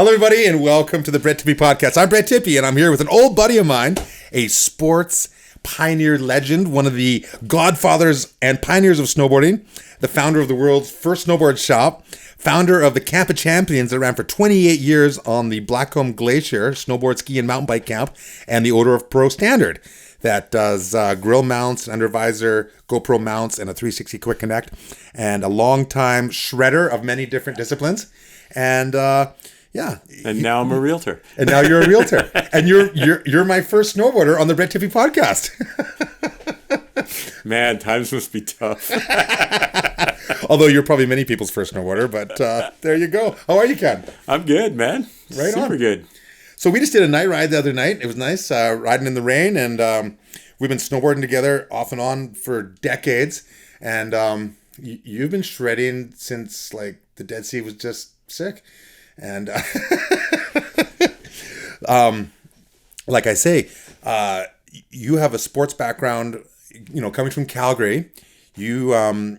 Hello, everybody, and welcome to the Brett Tippie podcast. I'm Brett Tippie, and I'm here with an old buddy of mine, a sports pioneer legend, one of the godfathers and pioneers of snowboarding, the founder of the world's first snowboard shop, founder of the Camp of Champions that ran for 28 years on the Blackcomb Glacier, snowboard, ski, and mountain bike camp, and the Order of Pro Standard that does grill mounts, under visor, GoPro mounts, and a 360 Quick Connect, and a long-time shredder of many different disciplines. And yeah. And now I'm a realtor. And now you're a realtor. And you're my first snowboarder on the Brett Tippie podcast. Man, times must be tough. Although you're probably many people's first snowboarder, but there you go. How are you, Ken? I'm good, man. Right Super on. good. So we just did a night ride the other night. It was nice, riding in the rain, and we've been snowboarding together off and on for decades. And you've been shredding since like the Dead Sea was just sick. And like I say, you have a sports background, coming from Calgary. You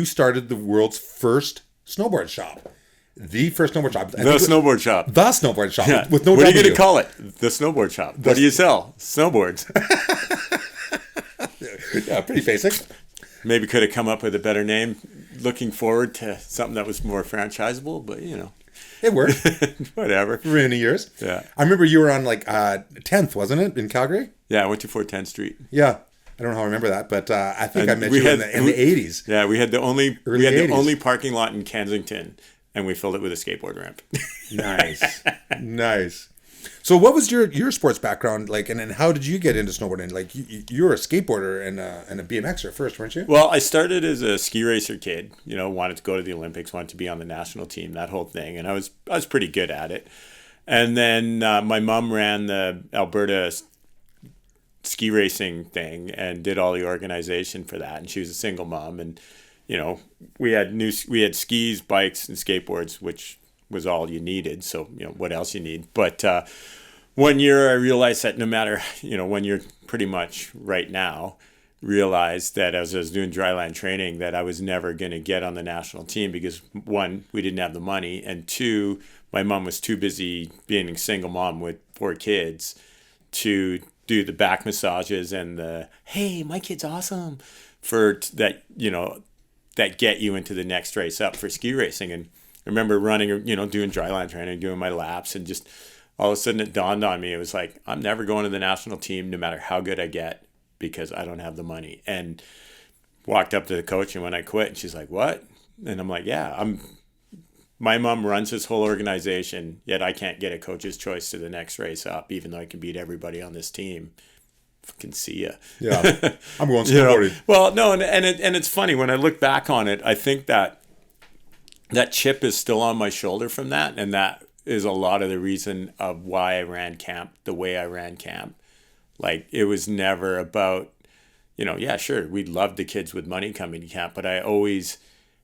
started the world's first snowboard shop. The first snowboard shop. Snowboard shop. The snowboard shop. Yeah. With no What W. are you going to call it? The snowboard shop. What do you sell? Snowboards. Yeah, pretty basic. Maybe could have come up with a better name. Looking forward to something that was more franchisable, but It worked. whatever. For many years. Yeah. I remember you were on 10th, wasn't it, in Calgary? Yeah, I went to 410th Street. Yeah. I don't know how I remember that, but I think I met we you in the 80s. Yeah, we had the only Early 80s. the only parking lot in Kensington, and we filled it with a skateboard ramp. Nice. Nice. So what was your sports background like, and how did you get into snowboarding? Like, you were a skateboarder and a BMXer first, weren't you? Well, I started as a ski racer kid, wanted to go to the Olympics, wanted to be on the national team, that whole thing, and I was pretty good at it. And then my mom ran the Alberta ski racing thing and did all the organization for that, and she was a single mom, and we had skis, bikes, and skateboards, which was all you needed. So, what else you need? But one year I realized that no matter, when you're pretty much right now, realized that as I was doing dryland training that I was never going to get on the national team because, one, we didn't have the money, and two, my mom was too busy being a single mom with 4 kids to do the back massages and the, hey, my kid's awesome, for that, that get you into the next race up for ski racing. And I remember running, doing dryland training, doing my laps, and just all of a sudden it dawned on me. It was like, I'm never going to the national team no matter how good I get because I don't have the money. And walked up to the coach, and when I quit, and she's like, what? And I'm like, yeah, my mom runs this whole organization, yet I can't get a coach's choice to the next race up, even though I can beat everybody on this team. Fucking see ya. Yeah, I'm going snowboarding. Well, no, and it's funny when I look back on it. I think that chip is still on my shoulder from that, and that is a lot of the reason of why I ran camp the way I ran camp. Like, it was never about, yeah, sure, we loved the kids with money coming to camp, but I always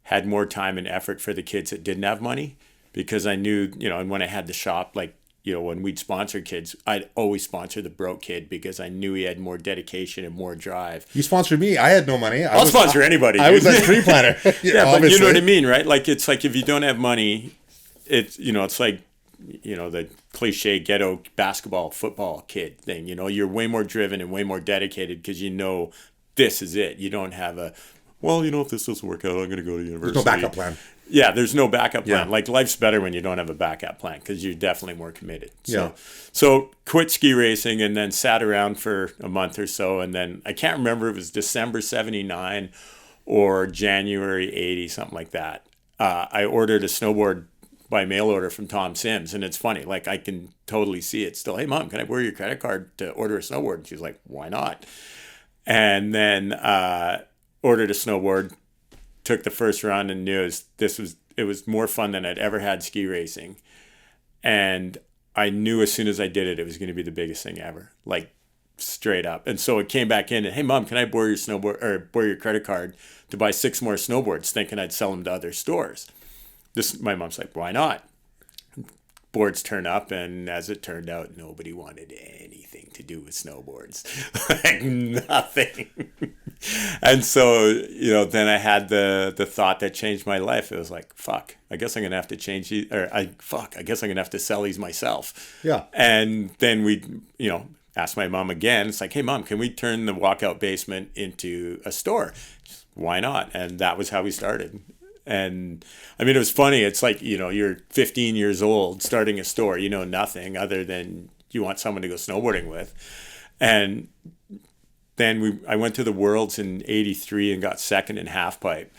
had more time and effort for the kids that didn't have money, because I knew, and when I had the shop, like, when we'd sponsor kids, I'd always sponsor the broke kid because I knew he had more dedication and more drive. You sponsored me. I had no money. I'll sponsor anybody. I was a tree planner. Yeah, but you know what I mean, right? Like, it's like if you don't have money, it's like, the cliche ghetto basketball, football kid thing. You're way more driven and way more dedicated because this is it. You don't have if this doesn't work out, I'm going to go to university. There's no backup plan. Yeah, there's no backup plan. Yeah. Like, life's better when you don't have a backup plan because you're definitely more committed. So quit ski racing and then sat around for a month or so. And then I can't remember if it was December 79 or January 80, something like that. I ordered a snowboard by mail order from Tom Sims. And it's funny, like, I can totally see it still. Hey, Mom, can I borrow your credit card to order a snowboard? And she's like, why not? And then ordered a snowboard. Took the first run and knew it was more fun than I'd ever had ski racing. And I knew as soon as I did it, it was going to be the biggest thing ever, like, straight up. And so it came back in and, hey, Mom, can I borrow your snowboard or borrow your credit card to buy 6 more snowboards, thinking I'd sell them to other stores. My mom's like, why not? Boards turn up, and as it turned out, nobody wanted anything to do with snowboards. Like, nothing. And so, then I had the thought that changed my life. It was like, fuck, I guess I'm going to have to change these, I guess I'm going to have to sell these myself. Yeah. And then we, asked my mom again. It's like, hey, Mom, can we turn the walkout basement into a store? Why not? And that was how we started. And I mean, it was funny. It's like, you're 15 years old starting a store, nothing other than you want someone to go snowboarding with. And then I went to the Worlds in '83 and got second in half pipe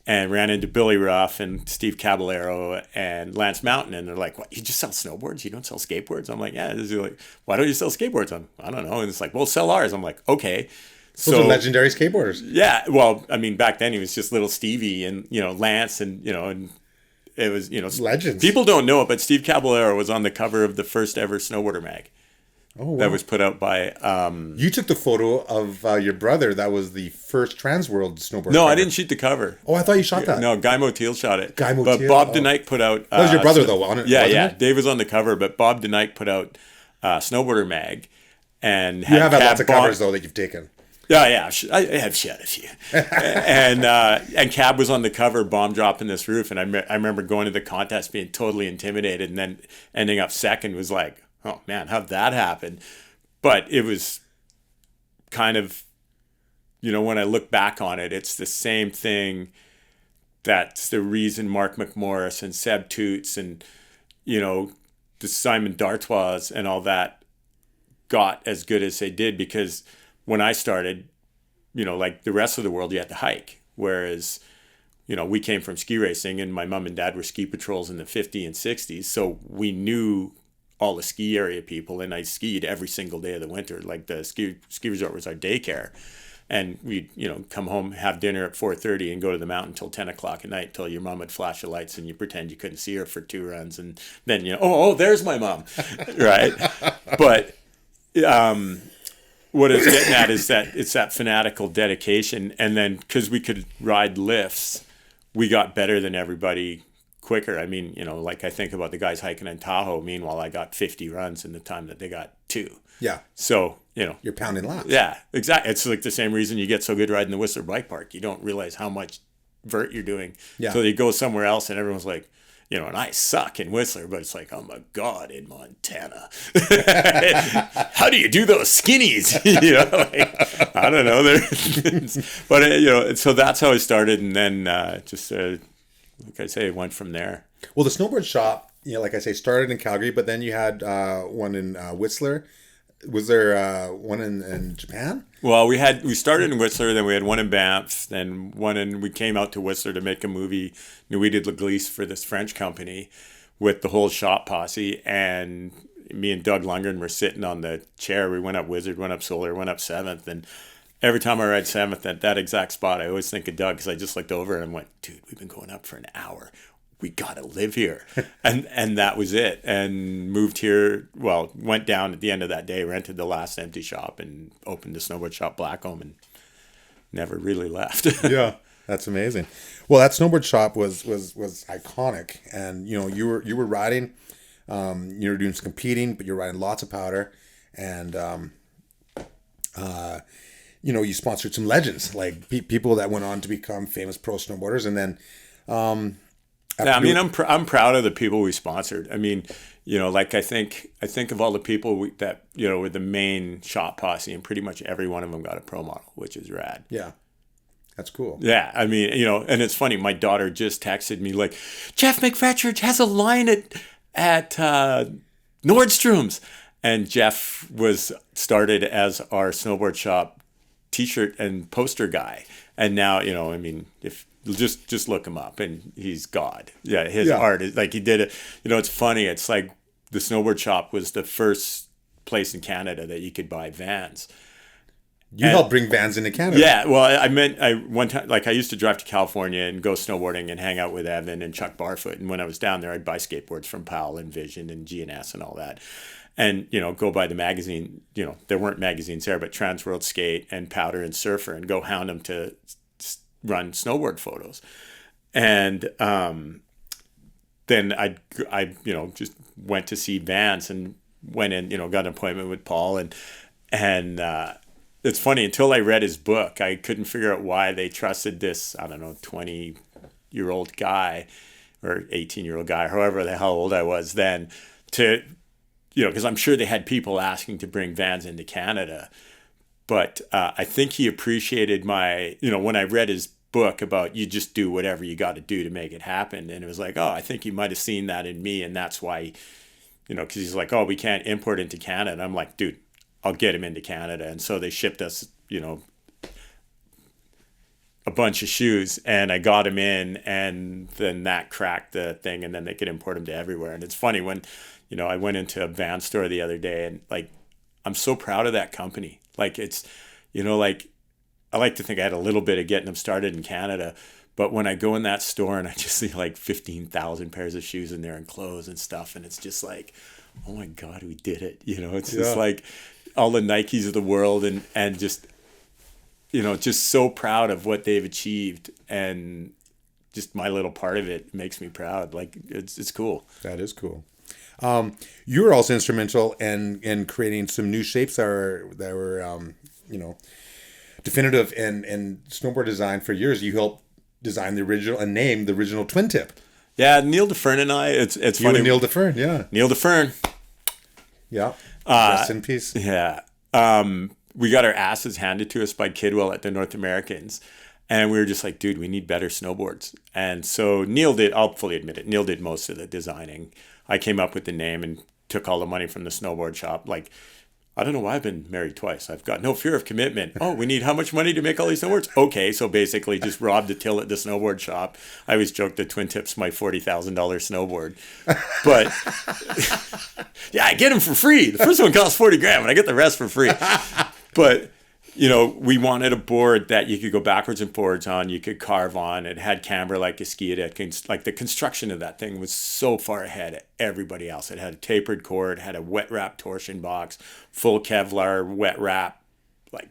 and ran into Billy Ruff and Steve Caballero and Lance Mountain. And they're like, what, you just sell snowboards? You don't sell skateboards? I'm like, yeah. They're like, why don't you sell skateboards? I don't know. And it's like, well, sell ours. I'm like, okay. Those are legendary skateboarders. Yeah. Well, I mean, back then he was just little Stevie and, Lance and, and it was, legends. People don't know it, but Steve Caballero was on the cover of the first ever snowboarder mag. Oh, wow. That was put out by... you took the photo of your brother. That was the first Trans World snowboard No, cover. I didn't shoot the cover. Oh, I thought you shot that. No, Guy Motil shot it. Guy Motil? But Bob DeNike put out... that was your brother, though, on it? Yeah, it? Dave was on the cover, but Bob DeNike put out Snowboarder mag. And you have had lots of covers, though, that you've taken. Yeah, I have shot a few. and Cab was on the cover, bomb dropping this roof. And I remember going to the contest being totally intimidated and then ending up second was like, oh, man, how'd that happen? But it was kind of, when I look back on it, it's the same thing. That's the reason Mark McMorris and Seb Toots and, the Simon D'Artois and all that got as good as they did. Because when I started, like the rest of the world, you had to hike. Whereas, we came from ski racing and my mom and dad were ski patrols in the 50s and 60s. So we knew all the ski area people, and I skied every single day of the winter. Like the ski resort was our daycare, and we'd come home, have dinner at 4:30, and go to the mountain till 10 o'clock at night, till your mom would flash the lights, and you pretend you couldn't see her for 2 runs, and then oh, there's my mom, right? But what it's getting at is that it's that fanatical dedication, and then because we could ride lifts, we got better than everybody quicker. I mean, like I think about the guys hiking in Tahoe. Meanwhile, I got 50 runs in the time that they got 2. Yeah. So, you're pounding laps. Yeah, exactly. It's like the same reason you get so good riding the Whistler Bike Park. You don't realize how much vert you're doing. Yeah. So you go somewhere else and everyone's like, and I suck in Whistler, but it's like, I'm a god in Montana. How do you do those skinnies? Like, I don't know. But, so that's how I started. And then like I say, it went from there. Well, the snowboard shop, like I say, started in Calgary, but then you had one in Whistler. Was there one in Japan? Well, we started in Whistler, then we had one in Banff, then we came out to Whistler to make a movie, Nuit de l'Église, for this French company with the whole shop posse. And me and Doug Lundgren were sitting on the chair. We went up Wizard, went up Solar, went up 7th, and every time I ride 7th at that exact spot, I always think of Doug, because I just looked over and went, dude, we've been going up for an hour. We got to live here. and that was it. And moved here, went down at the end of that day, rented the last empty shop and opened the snowboard shop Blackcomb and never really left. Yeah, that's amazing. Well, that snowboard shop was iconic. And, you were riding, you were doing some competing, but you're riding lots of powder. And, you sponsored some legends, like people that went on to become famous pro snowboarders. And then, I'm proud of the people we sponsored. I mean, like I think of all the people that were the main shop posse, and pretty much every one of them got a pro model, which is rad. Yeah, that's cool. Yeah, I mean, and it's funny. My daughter just texted me like, Jeff McFetridge has a line at Nordstrom's, and Jeff was started as our snowboard shop T-shirt and poster guy, and now if just look him up and he's God. Yeah, his art is like, he did it. It's funny. It's like the snowboard shop was the first place in Canada that you could buy Vans. You helped bring Vans into Canada. Yeah, well, one time, like I used to drive to California and go snowboarding and hang out with Evan and Chuck Barfoot. And when I was down there, I'd buy skateboards from Powell and Vision and GNS and all that. And, go buy the magazine, there weren't magazines there, but Trans World Skate and Powder and Surfer, and go hound them to run snowboard photos. And then I just went to see Vans and went in, got an appointment with Paul, and it's funny, until I read his book, I couldn't figure out why they trusted this, I don't know, 20-year-old guy or 18-year-old guy, however the hell old I was then, to, because I'm sure they had people asking to bring vans into Canada. But I think he appreciated my, when I read his book about you just do whatever you got to do to make it happen. And it was like, oh, I think he might have seen that in me. And that's why, because he's like, oh, we can't import into Canada. And I'm like, dude, I'll get him into Canada. And so they shipped us, a bunch of shoes, and I got him in, and then that cracked the thing, and then they could import him to everywhere. And it's funny when, I went into a van store the other day, and like, I'm so proud of that company. Like it's, like I like to think I had a little bit of getting them started in Canada, but when I go in that store and I just see like 15,000 pairs of shoes in there and clothes and stuff, and it's just like, oh my God, we did it. It's just like all the Nikes of the world, and just, just so proud of what they've achieved, and just my little part of it makes me proud. Like it's cool. That is cool. You were also instrumental in creating some new shapes that were definitive in snowboard design for years. You helped design the original and name the original twin tip. Yeah, Neil DeFern and I. It's you funny. And Neil DeFern, yeah. Neil DeFern. Yeah. Rest in peace. Yeah. We got our asses handed to us by Kidwell at the North Americans. And we were just like, dude, we need better snowboards. And so Neil did, I'll fully admit it, Neil did most of the designing. I came up with the name and took all the money from the snowboard shop. Like, I don't know why I've been married twice. I've got no fear of commitment. Oh, we need how much money to make all these snowboards? Okay, so basically just robbed the till at the snowboard shop. I always joke that Twin Tip's my $40,000 snowboard. But, yeah, I get them for free. The first one costs $40,000, and I get the rest for free. But, we wanted a board that you could go backwards and forwards on, you could carve on. It had camber like a ski. Like the construction of that thing was so far ahead of everybody else. It had a tapered core, it had a wet wrap torsion box, full Kevlar wet wrap.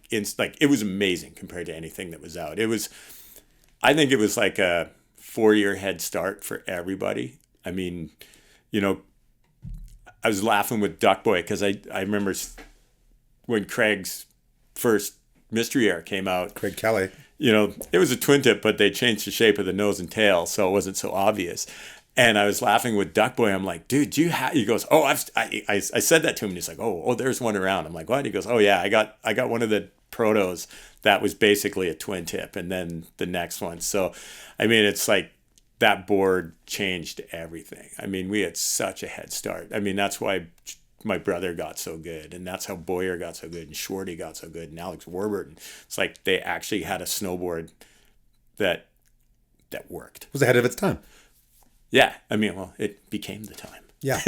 It was amazing compared to anything that was out. I think it was like a 4-year head start for everybody. I mean, I was laughing with Duck Boy because I remember when Craig's first Mystery Air came out. Craig Kelly. It was a twin tip, but they changed the shape of the nose and tail, so it wasn't so obvious. And I was laughing with Duck Boy. I'm like, dude, he goes, oh, I said that to him, and he's like, oh, there's one around. I'm like, what? He goes, oh yeah, I got one of the protos that was basically a twin tip, and then the next one. So, I mean, it's like that board changed everything. I mean, we had such a head start. I mean, that's why my brother got so good, and that's how Boyer got so good, and Shorty got so good, and Alex Warburton. It's like they actually had a snowboard that worked. It was ahead of its time. Yeah, I mean, well, it became the time. Yeah,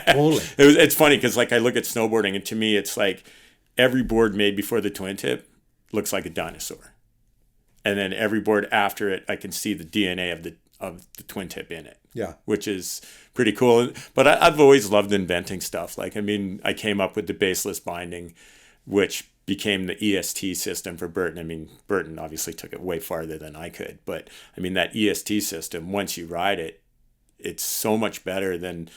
totally. It's funny because like I look at snowboarding, and to me, it's like every board made before the twin tip looks like a dinosaur, and then every board after it, I can see the DNA of the twin tip in it. Yeah, which is pretty cool. But I've always loved inventing stuff. Like, I mean, I came up with the baseless binding, which became the EST system for Burton. I mean, Burton obviously took it way farther than I could. But, I mean, that EST system, once you ride it, it's so much better than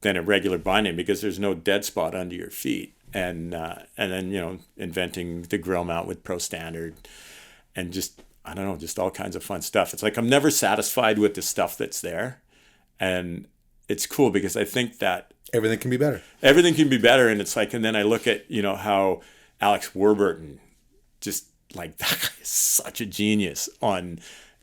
a regular binding because there's no dead spot under your feet. And then, inventing the grill mount with Pro Standard and just, I don't know, just all kinds of fun stuff. It's like I'm never satisfied with the stuff that's there. And it's cool because I think that everything can be better. Everything can be better. And it's like, and then I look at, how Alex Warburton, just like that guy is such a genius on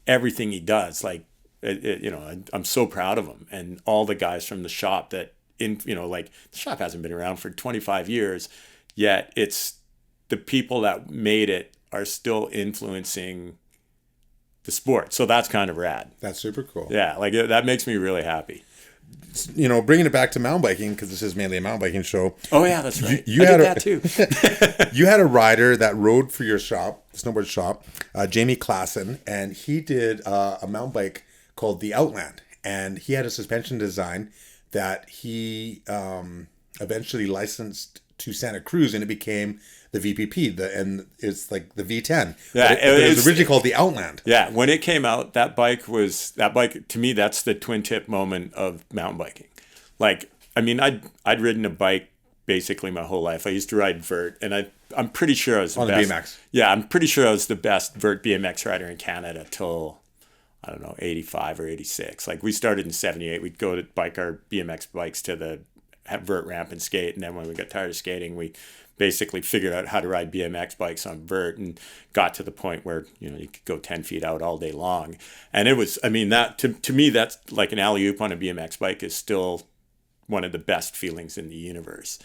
everything he does. Like, I'm so proud of him and all the guys from the shop that the shop hasn't been around for 25 years, yet it's the people that made it are still influencing the sport. So that's kind of rad. That's super cool. Yeah, like that makes me really happy. Bringing it back to mountain biking, because this is mainly a mountain biking show. Oh yeah, that's right. You had that too. You had a rider that rode for your shop, snowboard shop, Jamie Klassen, and he did a mountain bike called the Outland, and he had a suspension design that he eventually licensed to Santa Cruz, and it became the VPP, and it's like the V10. Yeah, it was originally called the Outland. Yeah, when it came out, that bike to me, that's the twin tip moment of mountain biking. Like, I mean, I'd ridden a bike basically my whole life. I used to ride vert, and I'm pretty sure I was the On the best. BMX. Yeah, I'm pretty sure I was the best vert BMX rider in Canada till, I don't know, 85 or 86. Like we started in 78. We'd go to bike our BMX bikes to the vert ramp and skate. And then when we got tired of skating, we basically figured out how to ride BMX bikes on vert and got to the point where, you know, you could go 10 feet out all day long. And it was, I mean, that to me, that's like an alley-oop on a BMX bike is still one of the best feelings in the universe.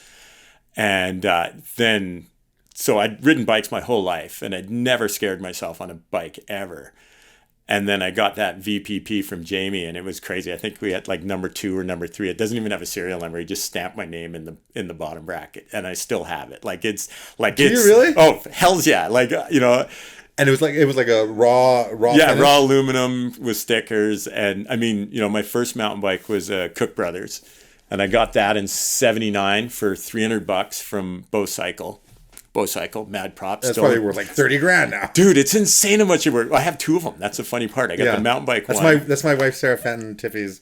And so I'd ridden bikes my whole life and I'd never scared myself on a bike ever. And then I got that VPP from Jamie, and it was crazy. I think we had like number 2 or number 3. It doesn't even have a serial number. He just stamped my name in the bottom bracket, and I still have it. Like it's like Do you really? Oh, hell's yeah! Like you know. And it was like a raw. Yeah, finish? raw aluminum with stickers, and I mean, you know, my first mountain bike was a Cook Brothers, and I got that in '79 for $300 from Cycle, mad props. That's probably worth like 30 grand now. Dude, it's insane how much it worth. I have 2 of them. That's the funny part. I got the mountain bike one. That's my wife Sarah Fenton Tippie's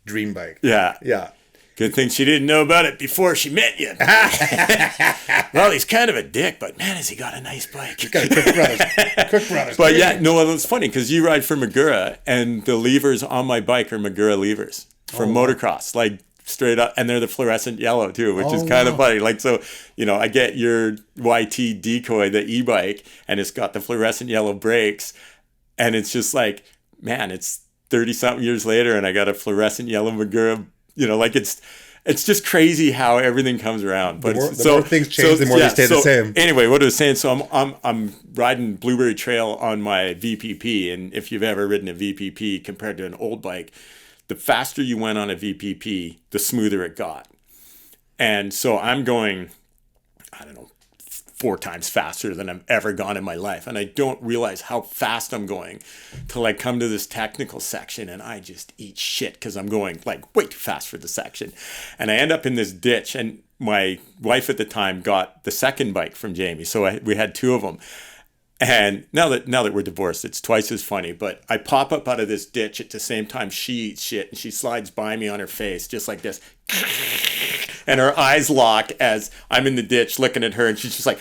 dream bike. Yeah. Yeah. Good thing she didn't know about it before she met you. Well, he's kind of a dick, but man, has he got a nice bike. Got a Cook Brothers. But yeah, no, it's funny because you ride for Magura, and the levers on my bike are Magura levers from motocross. Like, straight up, and they're the fluorescent yellow too, which is kind of funny. Like, so, you know, I get your YT Decoy, the e-bike, and it's got the fluorescent yellow brakes, and it's just like, man, it's 30 something years later and I got a fluorescent yellow Magura, you know, like it's just crazy how everything comes around. But the more things change, the more they stay the same. Anyway, what I was saying, so I'm riding Blueberry Trail on my VPP, and if you've ever ridden a VPP compared to an old bike, the faster you went on a VPP, the smoother it got. And so I'm going, I don't know, 4 times faster than I've ever gone in my life. And I don't realize how fast I'm going till I come to this technical section and I just eat shit because I'm going like way too fast for the section. And I end up in this ditch, and my wife at the time got the second bike from Jamie. So we had 2 of them. And now that we're divorced, it's twice as funny. But I pop up out of this ditch at the same time she eats shit, and she slides by me on her face just like this. And her eyes lock as I'm in the ditch looking at her, and she's just like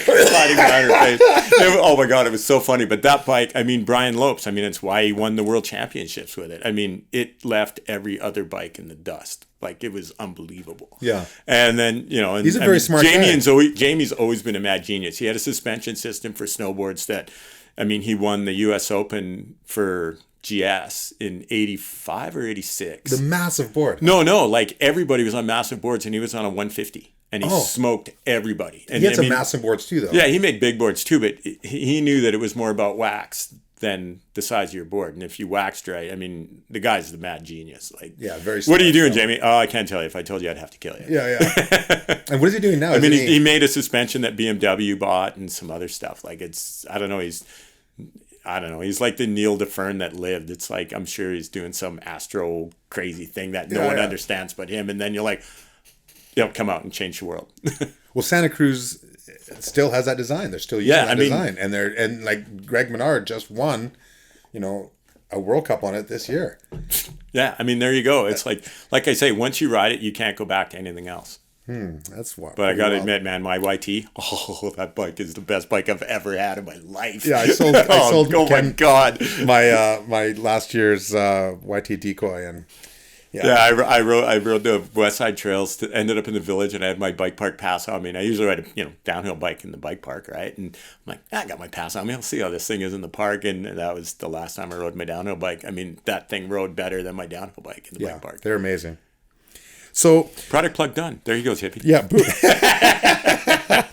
sliding down her face. Oh my God, it was so funny. But that bike, I mean, Brian Lopes, I mean, it's why he won the world championships with it. I mean, it left every other bike in the dust. Like, it was unbelievable. Yeah. And then, you know, and he's a very smart guy. Jamie's always been a mad genius. He had a suspension system for snowboards that, I mean, he won the US Open for GS in 85 or 86. The massive board. No, like everybody was on massive boards, and he was on a 150. And he smoked everybody. And he had some massive boards too, though. Yeah, he made big boards too, but he knew that it was more about wax than the size of your board. And if you waxed right, I mean, the guy's the mad genius. Like, yeah, very. What are you doing, Jamie? Oh, I can't tell you. If I told you, I'd have to kill you. Yeah. And what is he doing now? I mean, he made a suspension that BMW bought and some other stuff. Like, I don't know. He's like the Neil DeFern that lived. It's like, I'm sure he's doing some astro crazy thing that no one understands but him. And then you're like, he'll come out and change the world. Well, Santa Cruz still has that design. They're still using that design, and like Greg Menard just won, you know, a World Cup on it this year. Yeah, I mean, there you go. It's like I say, once you ride it, you can't go back to anything else. That's what. But I got to admit, man, my YT, that bike is the best bike I've ever had in my life. Yeah, I sold. Oh my God, my last year's YT Decoy, and. Yeah, I rode the West Side Trails. Ended up in the village, and I had my bike park pass on me. And I usually ride a downhill bike in the bike park, right? And I'm like, I got my pass on me. I'll see how this thing is in the park. And that was the last time I rode my downhill bike. I mean, that thing rode better than my downhill bike in the bike park. They're amazing. So product plug done. There you go, Tippie. Yeah.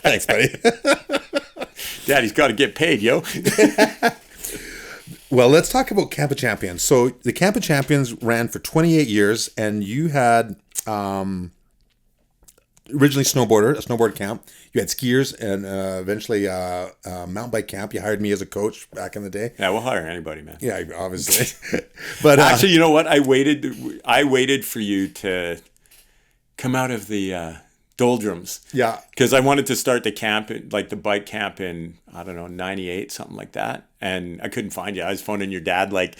Thanks, buddy. Daddy's got to get paid, yo. Well, let's talk about Camp of Champions. So the Camp of Champions ran for 28 years, and you had originally a snowboard camp. You had skiers, and eventually a mountain bike camp. You hired me as a coach back in the day. Yeah, we'll hire anybody, man. Yeah, obviously. But actually, you know what? I waited for you to come out of the doldrums. Yeah. Because I wanted to start the camp, like the bike camp in, I don't know, 98, something like that. And I couldn't find you. I was phoning your dad like,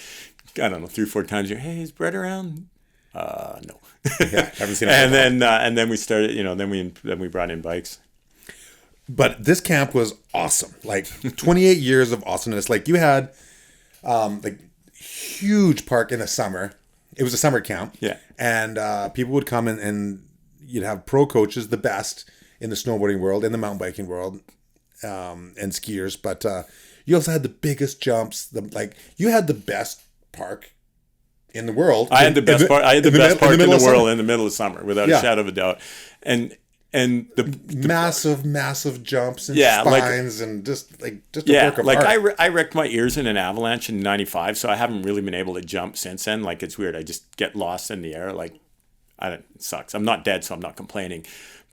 I don't know, 3 or 4 times. Hey, is Brett around? No. Yeah, haven't seen it. And then we started, then we brought in bikes. But this camp was awesome. Like 28 years of awesomeness. Like you had like huge park in the summer. It was a summer camp. Yeah. And people would come and you'd have pro coaches, the best in the snowboarding world, in the mountain biking world, and skiers. But you also had the biggest jumps. You had the best park in the world. I had the best park in the world in the middle of summer, without a shadow of a doubt. And the massive jumps and spines and just a work of art. I wrecked my ears in an avalanche in '95, so I haven't really been able to jump since then. Like, it's weird. I just get lost in the air. Like, it sucks. I'm not dead, so I'm not complaining.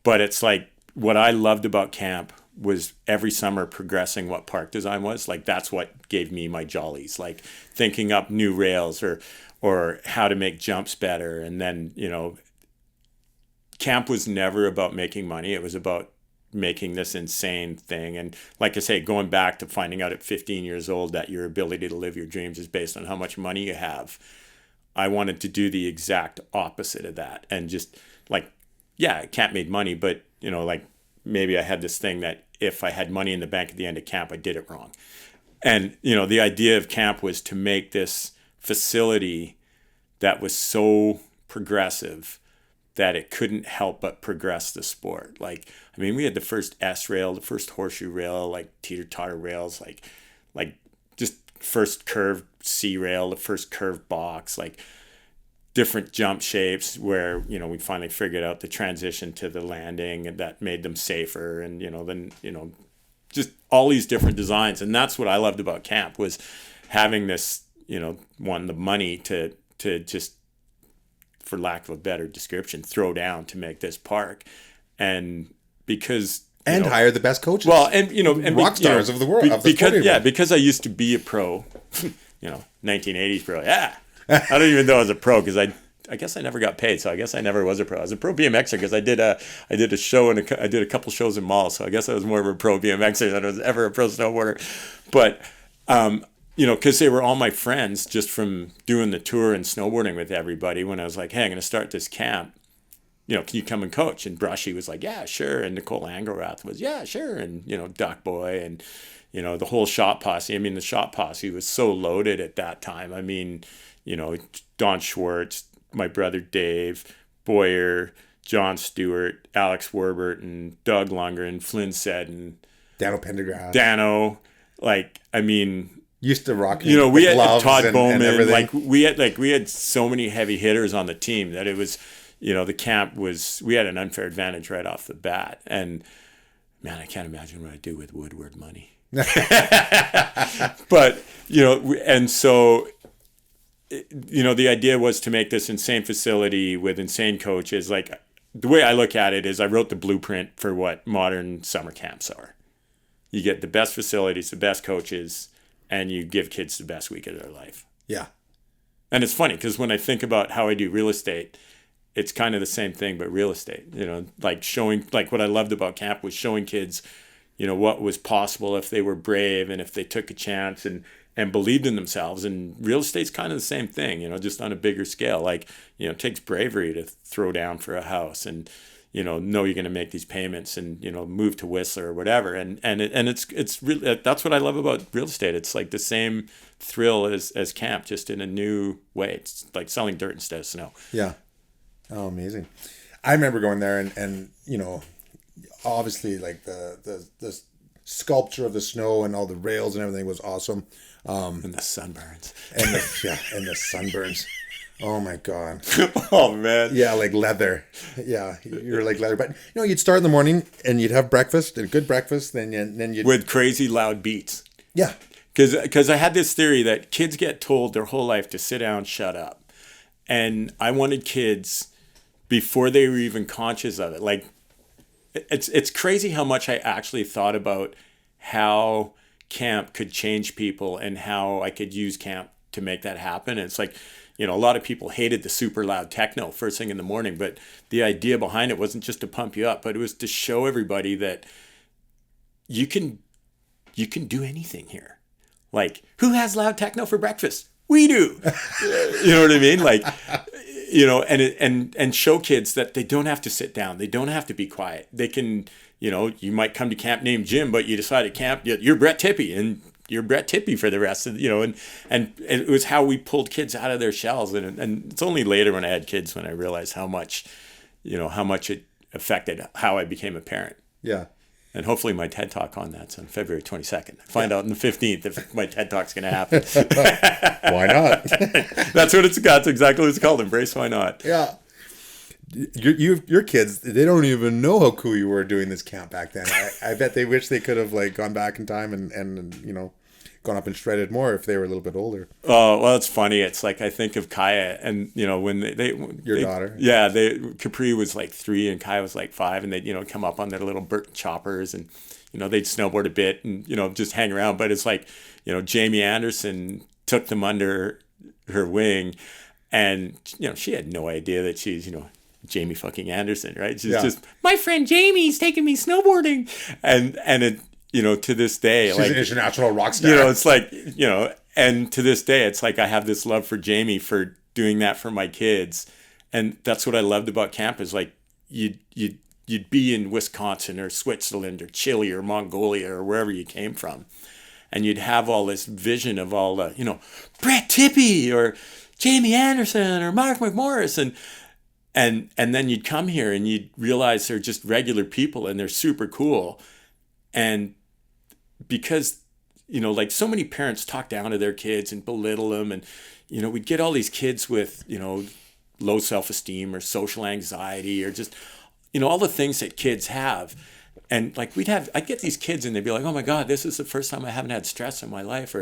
But it's like, what I loved about camp was every summer progressing what park design was. Like, that's what gave me my jollies. Like, thinking up new rails or how to make jumps better. And then, camp was never about making money. It was about making this insane thing. And like I say, going back to finding out at 15 years old that your ability to live your dreams is based on how much money you have. I wanted to do the exact opposite of that. And just camp made money, but maybe I had this thing that if I had money in the bank at the end of camp, I did it wrong. And, the idea of camp was to make this facility that was so progressive that it couldn't help but progress the sport. We had the first S rail, the first horseshoe rail, teeter-totter rails, just first curved C rail, the first curved box, different jump shapes where, we finally figured out the transition to the landing and that made them safer. And, just all these different designs. And that's what I loved about camp, was having this, the money to just, for lack of a better description, throw down to make this park. And because hire the best coaches. Well, and rock stars of the world. Because I used to be a pro, 1980s pro. Yeah. I don't even know I was a pro, because I guess I never got paid, so I guess I never was a pro. I was a pro BMXer because I did a show and I did a couple shows in malls, so I guess I was more of a pro BMXer than I was ever a pro snowboarder. But because they were all my friends just from doing the tour and snowboarding with everybody. When I was like, hey, I'm going to start this camp, can you come and coach? And Brushy was like, yeah, sure. And Nicole Angerath was, yeah, sure. And, Duck Boy and, the whole shot posse. The shot posse was so loaded at that time. Don Schwartz, my brother Dave, Boyer, John Stewart, Alex Warburton, Doug Lundgren, Flynn Seddon, Dano Pendergrass. Dano, used to rock. We had Todd Bowman. We had so many heavy hitters on the team that it was, the camp was. We had an unfair advantage right off the bat. And man, I can't imagine what I'd do with Woodward money. But and so, the idea was to make this insane facility with insane coaches. The way I look at it is, I wrote the blueprint for what modern summer camps are. You get the best facilities, the best coaches, and you give kids the best week of their life. Yeah. And it's funny, because when I think about how I do real estate, it's kind of the same thing, but real estate. Showing, what I loved about camp was showing kids, what was possible if they were brave and if they took a chance and believed in themselves. And real estate's kind of the same thing, just on a bigger scale. It takes bravery to throw down for a house and, know you're going to make these payments and, move to Whistler or whatever. And it's really, that's what I love about real estate. It's the same thrill as camp, just in a new way. It's like selling dirt instead of snow. Yeah. Oh, amazing. I remember going there and obviously the sculpture of the snow and all the rails and everything was awesome. And the sunburns. And the sunburns. Oh my God. Oh man. Yeah, like leather. Yeah, you're like leather. But you'd start in the morning and you'd have breakfast, a good breakfast, then you'd with crazy loud beats. Yeah. Because I had this theory that kids get told their whole life to sit down, shut up. And I wanted kids, before they were even conscious of it, it's crazy how much I actually thought about how camp could change people and how I could use camp to make that happen. And it's a lot of people hated the super loud techno first thing in the morning, but the idea behind it wasn't just to pump you up, but it was to show everybody that you can do anything here. Who has loud techno for breakfast? We do. You know what I mean? and show kids that they don't have to sit down. They don't have to be quiet. They can, you might come to camp named Jim, but you decide at camp, you're Brett Tippie, and you're Brett Tippie for the rest of, and it was how we pulled kids out of their shells. And it's only later when I had kids when I realized how much it affected how I became a parent. Yeah. And hopefully my TED Talk on that's on February 22nd. Find out on the 15th if my TED Talk's going to happen. Why not? That's exactly what it's called. Embrace why not. Yeah. Your kids, they don't even know how cool you were doing this camp back then. I bet they wish they could have gone back in time and gone up and shredded more if they were a little bit older. Oh, well, it's funny. It's like I think of Kaya and, when Your daughter. Yeah, Capri was 3 and Kaya was 5, and they'd, come up on their little Burt choppers and, they'd snowboard a bit and, just hang around. But it's Jamie Anderson took them under her wing, and, she had no idea that she's, Jamie fucking Anderson, right? She's just, my friend Jamie's taking me snowboarding. And it, to this day, she's an international rock star. It's and to this day, it's I have this love for Jamie for doing that for my kids. And that's what I loved about camp is you'd be in Wisconsin or Switzerland or Chile or Mongolia or wherever you came from. And you'd have all this vision of all the, Brett Tippie or Jamie Anderson or Mark McMorris. And then you'd come here and you'd realize they're just regular people and they're super cool. And because, so many parents talk down to their kids and belittle them. And, we'd get all these kids with, low self-esteem or social anxiety or just, all the things that kids have. And I'd get these kids and they'd be like, oh my God, this is the first time I haven't had stress in my life.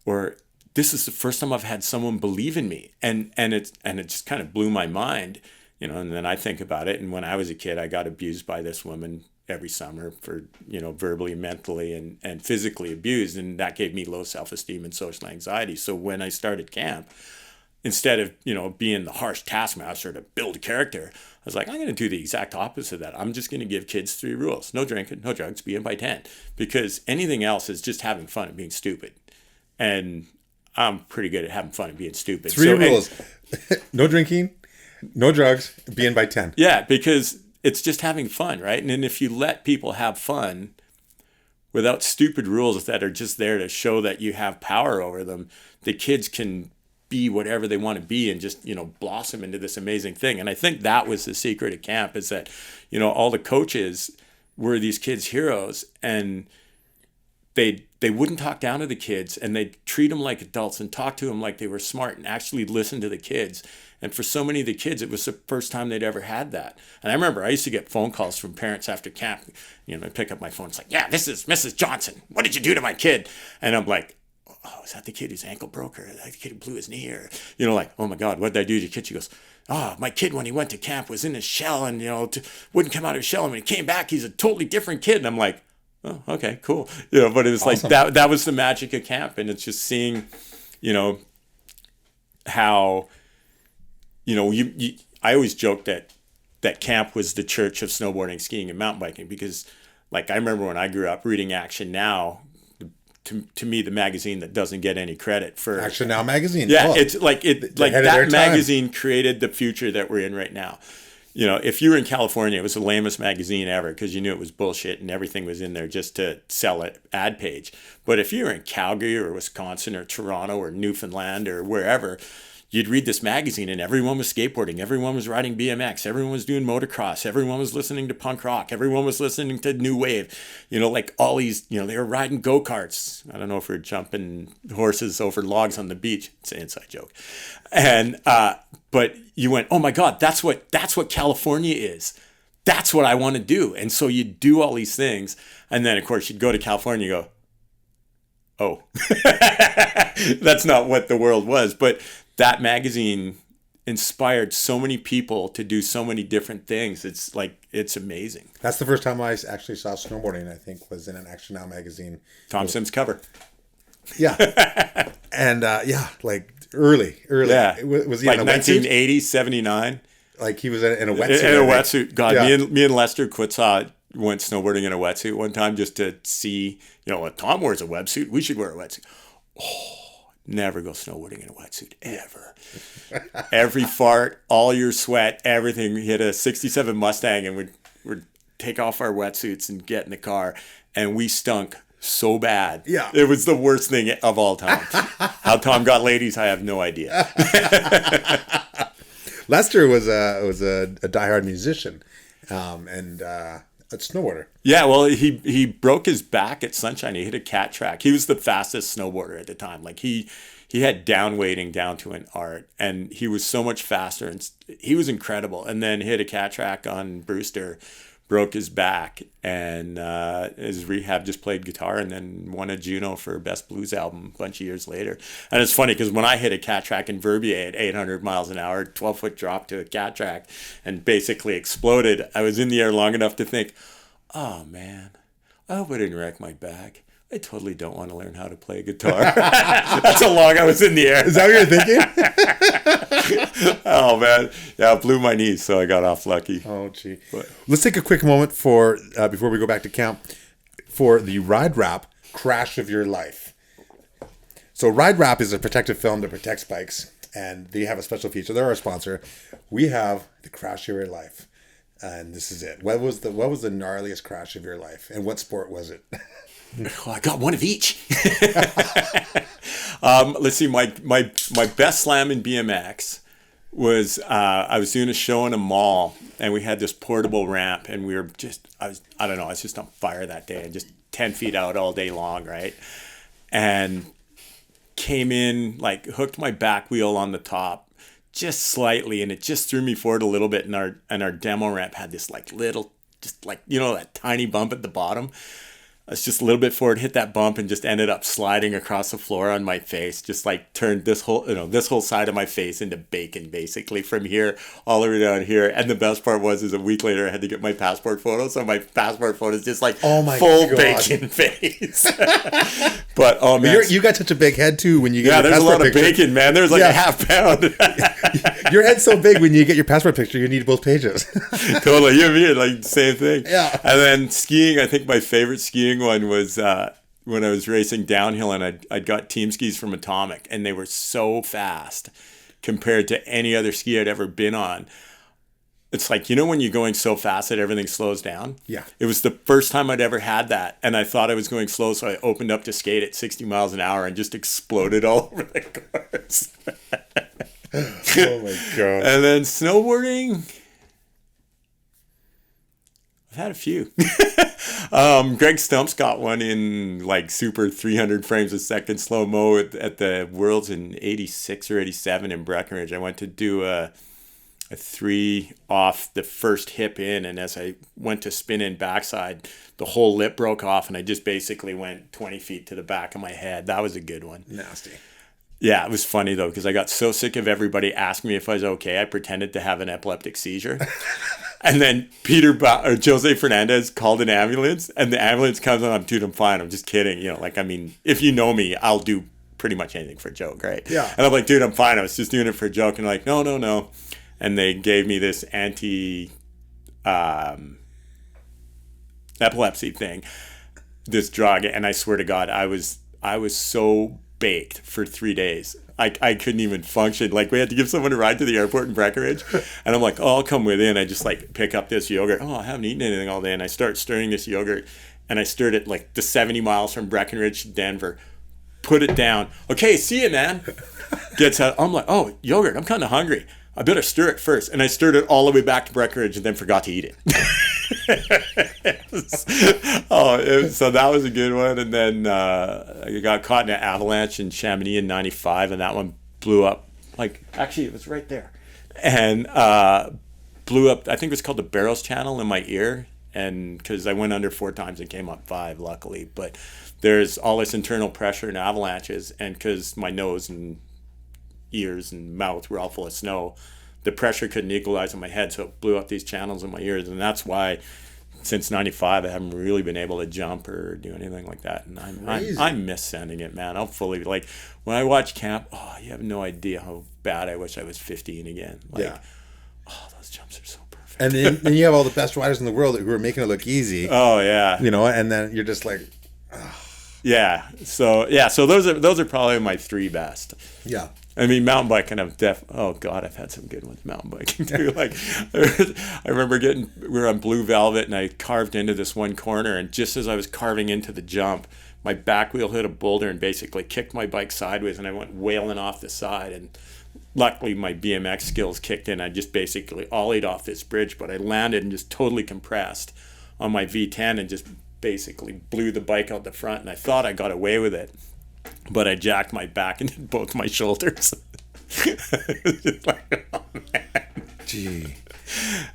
Or this is the first time I've had someone believe in me. And it just kind of blew my mind, and then I think about it. And when I was a kid, I got abused by this woman every summer for, verbally, mentally, and physically abused. And that gave me low self-esteem and social anxiety. So when I started camp, instead of, being the harsh taskmaster to build a character, I was like, I'm going to do the exact opposite of that. I'm just going to give kids 3 rules. No drinking, no drugs, be in by 10. Because anything else is just having fun and being stupid. And I'm pretty good at having fun and being stupid. 3 rules. No drinking, no drugs, be in by 10. Yeah, because it's just having fun, right? And then if you let people have fun without stupid rules that are just there to show that you have power over them, the kids can be whatever they want to be and just, blossom into this amazing thing. And I think that was the secret of camp is that, all the coaches were these kids' heroes, and they wouldn't talk down to the kids, and they'd treat them like adults and talk to them like they were smart and actually listen to the kids. And for so many of the kids, it was the first time they'd ever had that. And I remember I used to get phone calls from parents after camp. I'd pick up my phone. It's like, yeah, this is Mrs. Johnson. What did you do to my kid? And I'm like, oh, is that the kid whose ankle broke, or is that the kid who blew his knee? Or, oh my God, what did I do to your kid? She goes, oh, my kid, when he went to camp, was in his shell and, wouldn't come out of his shell. And when he came back, he's a totally different kid. And I'm like, oh, okay, cool. But it was awesome. That was the magic of camp. And it's just seeing, how, I always joke that camp was the church of snowboarding, skiing, and mountain biking, because I remember when I grew up reading Action Now, to me, the magazine that doesn't get any credit for Action Now magazine. Yeah, it's that magazine created the future that we're in right now. If you were in California, it was the lamest magazine ever because you knew it was bullshit and everything was in there just to sell an ad page. But if you were in Calgary or Wisconsin or Toronto or Newfoundland or wherever, you'd read this magazine and everyone was skateboarding, everyone was riding BMX, everyone was doing motocross, everyone was listening to punk rock, everyone was listening to new wave, all these, they were riding go-karts. I don't know if we're jumping horses over logs on the beach. It's an inside joke. And, but you went, oh my God, that's what California is. That's what I want to do. And so you do all these things. And then of course you'd go to California and you go, oh, that's not what the world was. But that magazine inspired so many people to do so many different things. It's amazing. That's the first time I actually saw snowboarding, I think, was in an Action Now magazine. Tom Sims cover. Yeah. And early. Yeah. Was he in a 1980, 79? He was in a wetsuit. In a wetsuit. God, yeah. Me and Lester Quitsaw went snowboarding in a wetsuit one time just to see, Tom wears a wetsuit. We should wear a wetsuit. Oh, never go snowboarding in a wetsuit, ever. Every fart, all your sweat, everything. We hit a 67 Mustang and we'd take off our wetsuits and get in the car. And we stunk so bad. Yeah. It was the worst thing of all time. How Tom got ladies, I have no idea. Lester was a diehard musician and a snowboarder. Yeah, well, he broke his back at Sunshine. He hit a cat track. He was the fastest snowboarder at the time. Like he had down weighting down to an art, and he was so much faster, and he was incredible. And then hit a cat track on Brewster, broke his back, and his rehab, just played guitar, and then won a Juno for Best Blues Album a bunch of years later. And it's funny because when I hit a cat track in Verbier at 800 miles an hour, 12-foot drop to a cat track, and basically exploded, I was in the air long enough to think, oh man, I hope I didn't wreck my back. I totally don't want to learn how to play guitar. That's how long I was in the air. Is that what you're thinking? Oh man, yeah, it blew my knees, so I got off lucky. Oh gee. Let's take a quick moment for before we go back to camp for the Ride Wrap Crash of Your Life. So Ride Wrap is a protective film that protects bikes, and they have a special feature. They're our sponsor. We have the Crash of Your Life, and this is it. What was the gnarliest crash of your life, and what sport was it? Oh, I got one of each. Let's see. My best slam in BMX was I was doing a show in a mall, and we had this portable ramp, and we were just I was just on fire that day, and just 10 feet out all day long, right? And came in, like, hooked my back wheel on the top just slightly, and it just threw me forward a little bit, and our demo ramp had this like little, just like, you know, that tiny bump at the bottom. I was just a little bit forward, hit that bump, and just ended up sliding across the floor on my face. Just like turned this whole side of my face into bacon, basically, from here all the way down here. And the best part is a week later I had to get my passport photo. So my passport photo is just like full bacon face. But oh man, you got such a big head too when you get your there's a passport lot of picture. bacon, man. There's like a half pound. Your head's so big when you get your passport picture, you need both pages. Totally, you and me, like same thing. Yeah. And then skiing, I think my favorite skiing one was when I was racing downhill, and I'd got team skis from Atomic, and they were so fast compared to any other ski I'd ever been on. It's like, you know, when you're going so fast that everything slows down? Yeah. It was the first time I'd ever had that, and I thought I was going slow, so I opened up to skate at 60 miles an hour and just exploded all over the course. Oh my God. And then snowboarding, I've had a few. Greg Stump's got one in like super 300 frames a second slow-mo at the Worlds in 86 or 87 in Breckenridge. I went to do a 3 off the first hip in, and as I went to spin in backside, the whole lip broke off, and I just basically went 20 feet to the back of my head. That was a good one. Nasty. Yeah, it was funny though, because I got so sick of everybody asking me if I was okay, I pretended to have an epileptic seizure. And then Jose Fernandez called an ambulance, and the ambulance comes and I'm fine. I'm just kidding. You know, like, I mean, if you know me, I'll do pretty much anything for a joke, right? Yeah. And I'm like, dude, I'm fine. I was just doing it for a joke. And they're like, no. And they gave me this epilepsy thing, this drug. And I swear to God, I was so baked for 3 days. I couldn't even function. Like, we had to give someone a ride to the airport in Breckenridge, and I'm like, oh, I'll come with you. And I just like pick up this yogurt. Oh, I haven't eaten anything all day, and I start stirring this yogurt, and I stirred it like the 70 miles from Breckenridge to Denver. Put it down. Okay, see you, man. Gets out. I'm like, oh, yogurt. I'm kind of hungry. I better stir it first. And I stirred it all the way back to Breckenridge and then forgot to eat it. So that was a good one. And then I got caught in an avalanche in Chamonix in 95, and that one blew up. Like, actually, it was right there. And blew up, I think it was called the Barrows Channel in my ear. And because I went under 4 times and came up 5, luckily. But there's all this internal pressure in avalanches. And because my nose and ears and mouth were all full of snow, the pressure couldn't equalize in my head, so it blew up these channels in my ears. And that's why since 95 I haven't really been able to jump or do anything like that. And I miss sending it, man. I'll fully, like, when I watch camp, you have no idea how bad I wish I was 15 again. Like, yeah. Those jumps are so perfect. And then you have all the best riders in the world who are making it look easy. Oh yeah. You know, and then you're just like, Yeah. So those are probably my three best. Yeah. I mean, mountain biking, oh God, I've had some good ones mountain biking too. Like, I remember we were on Blue Velvet and I carved into this one corner, and just as I was carving into the jump, my back wheel hit a boulder and basically kicked my bike sideways, and I went wailing off the side. And luckily my BMX skills kicked in. I just basically ollied off this bridge, but I landed and just totally compressed on my V10 and just basically blew the bike out the front, and I thought I got away with it. But I jacked my back and hit both my shoulders. Just like, oh man. Gee.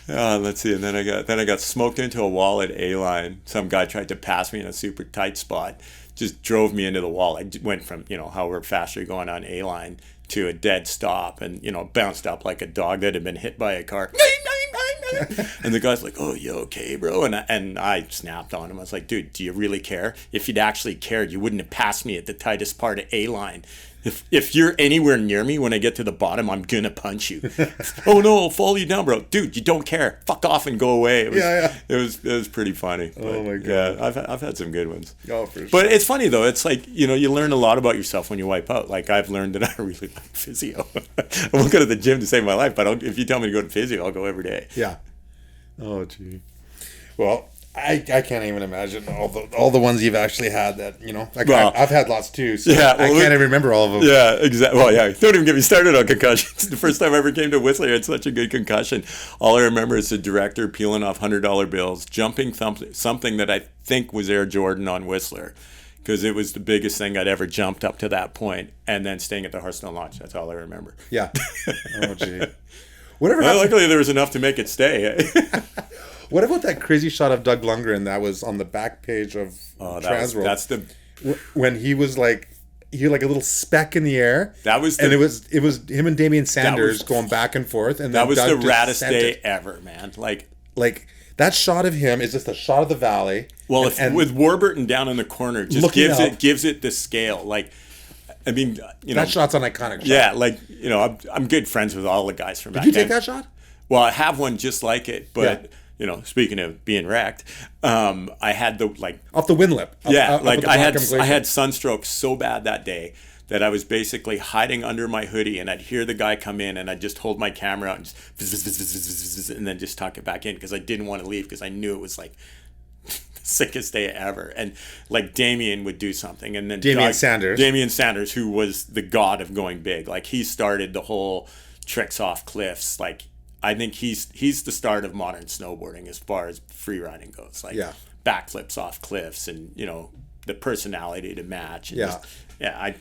Let's see. And then I got smoked into a wall at A-line. Some guy tried to pass me in a super tight spot. Just drove me into the wall. I went from, however fast you're going on A-line to a dead stop, and, bounced up like a dog that had been hit by a car. And the guy's like, "Oh, you okay, bro?" And I snapped on him. I was like, "Dude, do you really care? If you'd actually cared, you wouldn't have passed me at the tightest part of A-line. If you're anywhere near me when I get to the bottom, I'm gonna punch you." "Oh no, I'll follow you down, bro." "Dude, you don't care. Fuck off and go away." It was pretty funny. Oh my God. Yeah, I've had some good ones. Oh, for sure. But it's funny though. It's like, you learn a lot about yourself when you wipe out. Like, I've learned that I really like physio. I won't go to the gym to save my life, but if you tell me to go to physio, I'll go every day. Yeah. Oh, gee. Well, I can't even imagine all the ones you've actually had that, I've had lots too, so I can't even remember all of them. Yeah, exactly. Well, yeah, don't even get me started on concussions. The first time I ever came to Whistler, I had such a good concussion. All I remember is the director peeling off $100 bills, jumping something that I think was Air Jordan on Whistler, because it was the biggest thing I'd ever jumped up to that point, and then staying at the Hearthstone Lodge. That's all I remember. Yeah. Oh, gee. Whatever. Well, luckily, there was enough to make it stay. What about that crazy shot of Doug Lundgren that was on the back page of Transworld? That's the when he was like a little speck in the air. That was and it was him and Damian Sanders going back and forth, and that was Doug the raddest day ever, man. Like that shot of him is just a shot of the valley. Well, with Warburton down in the corner, just gives it the scale. Like, I mean, that shot's an iconic shot. Yeah, like, I'm good friends with all the guys from back then. Did you take then. that shot? Well, I have one just like it, but speaking of being wrecked, I had the off the wind lip. I had sunstroke so bad that day that I was basically hiding under my hoodie, and I'd hear the guy come in, and I'd just hold my camera out and just and then just tuck it back in, because I didn't want to leave, because I knew it was like sickest day ever. And like Damien would do something, and then Damian Sanders, who was the god of going big, like he started the whole tricks off cliffs. Like, I think he's the start of modern snowboarding as far as free riding goes. Like, backflips off cliffs, and the personality to match. And I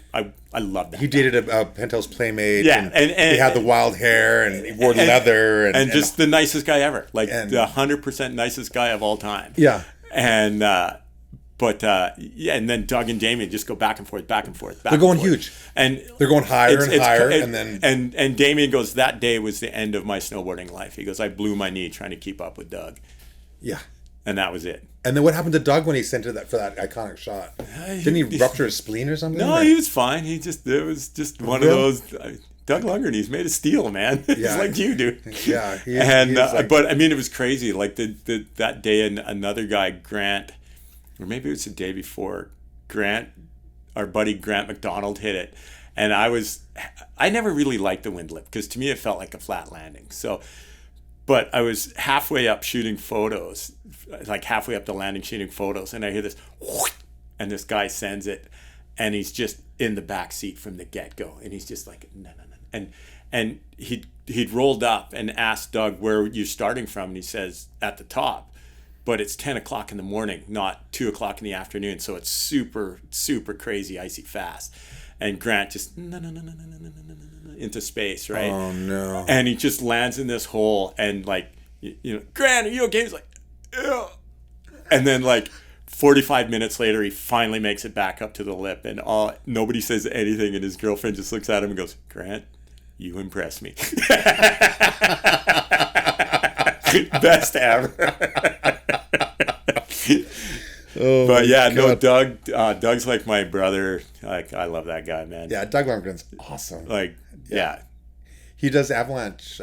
love that. He dated a penthouse playmate. Yeah, and he had the wild hair, and he wore leather, and just the nicest guy ever. Like, the 100% nicest guy of all time. Yeah. And and then Doug and Damien just go back and forth. They're going huge, and they're going higher and higher, and then and Damien goes, "That day was the end of my snowboarding life." He goes, "I blew my knee trying to keep up with Doug." Yeah, and that was it. And then what happened to Doug when he sent it for that iconic shot? Didn't he rupture his spleen or something? No, he was fine. It was just one of those. Doug Lundgren, he's made of steel, man. Yeah. He's like you, dude. Yeah, but I mean, it was crazy. Like that day, and another guy, Grant, or maybe it was the day before, our buddy Grant McDonald hit it, and I never really liked the wind lip, because to me it felt like a flat landing. So, but I was halfway up shooting photos, like halfway up the landing shooting photos, and I hear this, and this guy sends it, and he's just in the back seat from the get-go, and he's just like, no. And he'd rolled up and asked Doug, "Where you're starting from?" And he says, "At the top, but it's 10 o'clock in the morning, not 2 o'clock in the afternoon, so it's super, super crazy, icy fast." And Grant just no, into space, right? Oh no! And he just lands in this hole, and like, "Grant, are you okay?" He's like, "Yeah." And then like 45 minutes later, he finally makes it back up to the lip, and nobody says anything, and his girlfriend just looks at him and goes, "Grant, you impress me." Best ever. Oh, but yeah, no, Doug's like my brother. Like, I love that guy, man. Yeah, Doug Lundgren's awesome. Like, yeah. He does avalanche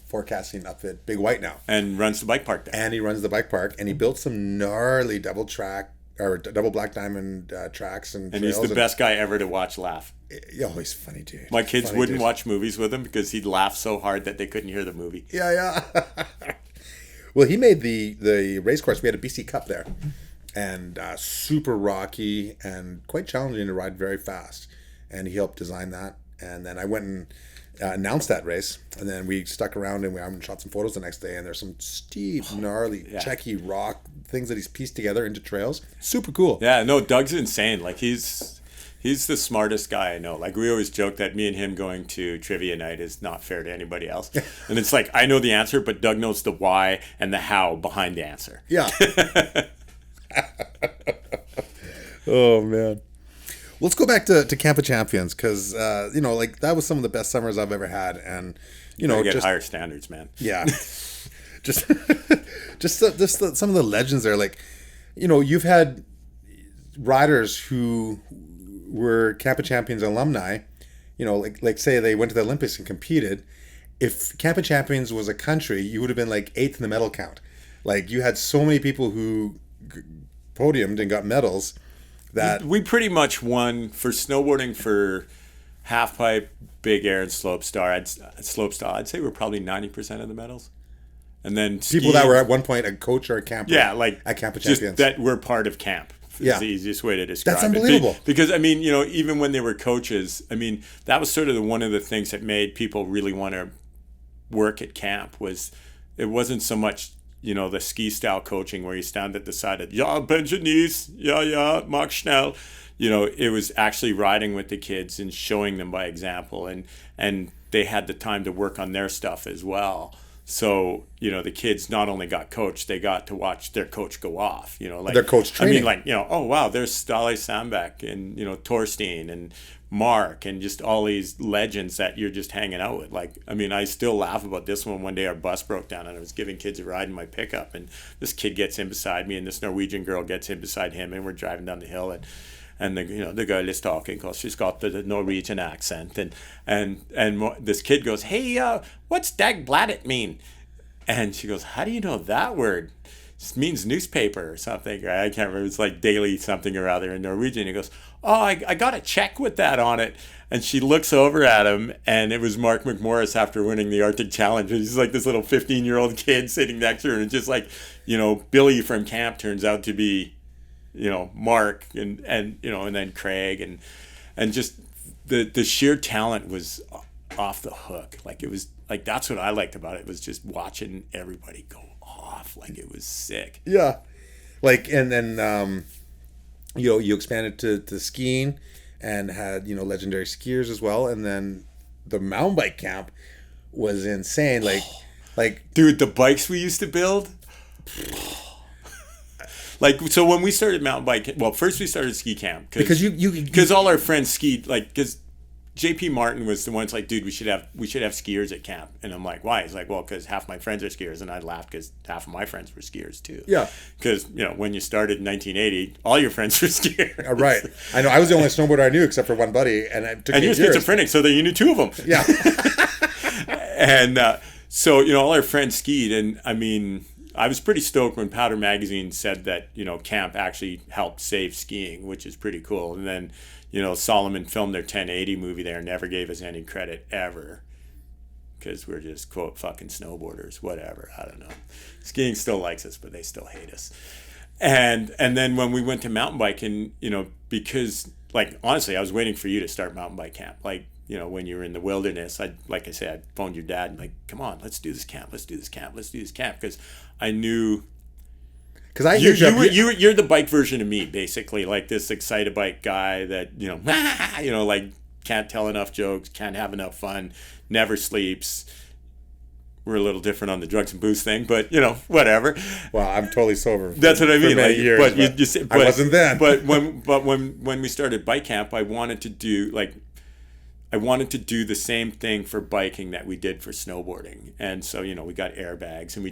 forecasting up at Big White now. And runs the bike park there. And he runs the bike park, and he built some gnarly double track or double black diamond tracks and he's the best guy ever to watch laugh. Oh, he's funny, dude. My kids wouldn't watch movies with him because he'd laugh so hard that they couldn't hear the movie. Yeah. Well, he made the race course. We had a BC Cup there, and super rocky and quite challenging to ride very fast. And he helped design that. And then I went and announced that race, and then we stuck around and we shot some photos the next day. And there's some steep, gnarly, checky rock things that he's pieced together into trails. Super cool. Yeah, no, Doug's insane. Like he's the smartest guy I know. Like we always joke that me and him going to trivia night is not fair to anybody else. And it's like I know the answer, but Doug knows the why and the how behind the answer. Yeah. Oh man. Let's go back to Camp of Champions because like that was some of the best summers I've ever had, and get higher standards, man. Yeah. just some of the legends there. Like, you've had riders who were Camp of Champions alumni. Like say they went to the Olympics and competed. If Camp of Champions was a country, you would have been like 8th in the medal count. Like you had so many people who podiumed and got medals. That we pretty much won for snowboarding for half pipe, big air, and slopestyle. I'd say we're probably 90% of the medals, and then people that were at one point a coach or a camper. Yeah, like at Camp of Champions, just that were part of camp. Is the easiest way to describe it. That's unbelievable. Because I mean, even when they were coaches, I mean, that was sort of one of the things that made people really want to work at camp. Was it wasn't so much. The ski style coaching where you stand at the side of, bend your knees, mach schnell. It was actually riding with the kids and showing them by example. And they had the time to work on their stuff as well. So, the kids not only got coached, they got to watch their coach go off, like their coach training. I mean, oh, wow, there's Stale Sandbeck and, Torstein and Mark and just all these legends that you're just hanging out with. Like, I mean, I still laugh about this one. One day our bus broke down and I was giving kids a ride in my pickup, and this kid gets in beside me and this Norwegian girl gets in beside him, and we're driving down the hill, and the girl is talking because she's got the Norwegian accent, and this kid goes, "Hey, what's dag bladdet mean?" And she goes, "How do you know that word? It means newspaper or something." Right? I can't remember. It's like daily something or other in Norwegian. He goes, "Oh, I got a check with that on it." And she looks over at him, and it was Mark McMorris after winning the Arctic Challenge. And he's like this little 15-year-old kid sitting next to her, and it's just like, Billy from camp turns out to be, Mark, and then Craig, and just the sheer talent was off the hook. Like it was like that's what I liked about it, was just watching everybody go off. Like it was sick. Yeah. Like, and then you expanded to skiing and had legendary skiers as well, and then the mountain bike camp was insane. Like dude, the bikes we used to build. Like, so when we started mountain bike, well, first we started ski camp because because all our friends skied. Like, because JP Martin was the one that's like, dude, we should have skiers at camp. And I'm like, why? He's like, well, because half my friends are skiers. And I laughed because half of my friends were skiers too. Yeah. Because, when you started in 1980, all your friends were skiers. Right. I know. I was the only snowboarder I knew except for one buddy. And it took and you were schizophrenic, so that you knew two of them. Yeah. And so, all our friends skied. And I mean, I was pretty stoked when Powder Magazine said that, camp actually helped save skiing, which is pretty cool. And then, Solomon filmed their 1080 movie there, never gave us any credit ever because we're just, quote, fucking snowboarders, whatever. I don't know. Skiing still likes us, but they still hate us. And then when we went to mountain biking, because, like, honestly, I was waiting for you to start mountain bike camp. Like, when you were in the wilderness, I phoned your dad and like, come on, let's do this camp. Because I knew... Because you're the bike version of me, basically, like this excited bike guy that like can't tell enough jokes, can't have enough fun, never sleeps. We're a little different on the drugs and booze thing, but whatever. Well, I'm totally sober. That's what I mean. Many years, I wasn't then. but when we started bike camp, I wanted to do like I wanted to do the same thing for biking that we did for snowboarding. And so, we got airbags, and we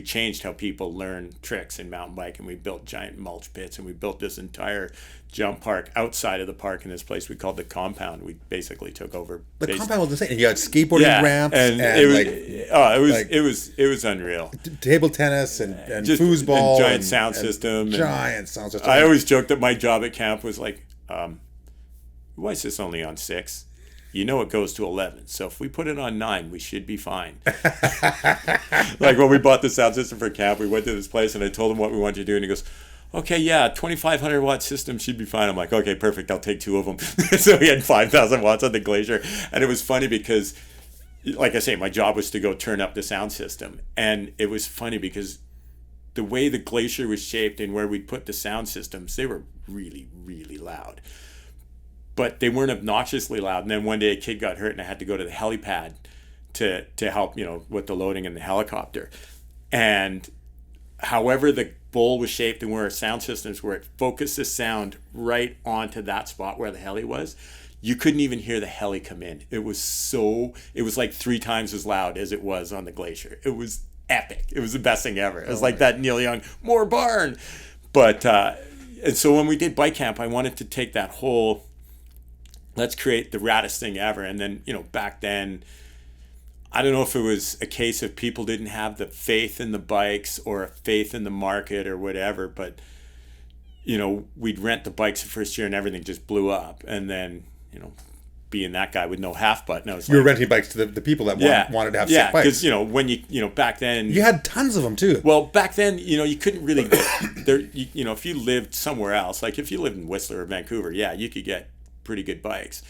changed how people learn tricks in mountain bike, and we built giant mulch pits, and we built this entire jump park outside of the park in this place we called the compound. We basically took over the compound was insane. You had skateboarding ramps and it was unreal. Table tennis and foosball and giant sound system. Giant sound system. I always joked that my job at camp was like, why is this only on 6? It goes to 11. So if we put it on 9, we should be fine. Like when we bought the sound system for camp, we went to this place and I told him what we wanted to do. And he goes, okay, yeah, 2,500 watt system should be fine. I'm like, okay, perfect. I'll take 2 of them. So we had 5,000 watts on the Glacier. And it was funny because, like I say, my job was to go turn up the sound system. And it was funny because the way the Glacier was shaped and where we'd put the sound systems, they were really, really loud. But they weren't obnoxiously loud. And then one day a kid got hurt and I had to go to the helipad to help, with the loading in the helicopter. And however the bowl was shaped and where our sound systems were, it focused the sound right onto that spot where the heli was. You couldn't even hear the heli come in. It was like 3 times as loud as it was on the Glacier. It was epic. It was the best thing ever. It was like that Neil Young, more barn. But, and so when we did bike camp, I wanted to take that whole, let's create the raddest thing ever. And then, back then, I don't know if it was a case of people didn't have the faith in the bikes or a faith in the market or whatever, but, we'd rent the bikes the first year and everything just blew up. And then, being that guy with no half button, I was you were renting bikes to the people that wanted to have sick bikes. Yeah, because, when back then... You had tons of them, too. Well, back then, you couldn't really get... there. If you lived somewhere else, like if you lived in Whistler or Vancouver, you could get pretty good bikes.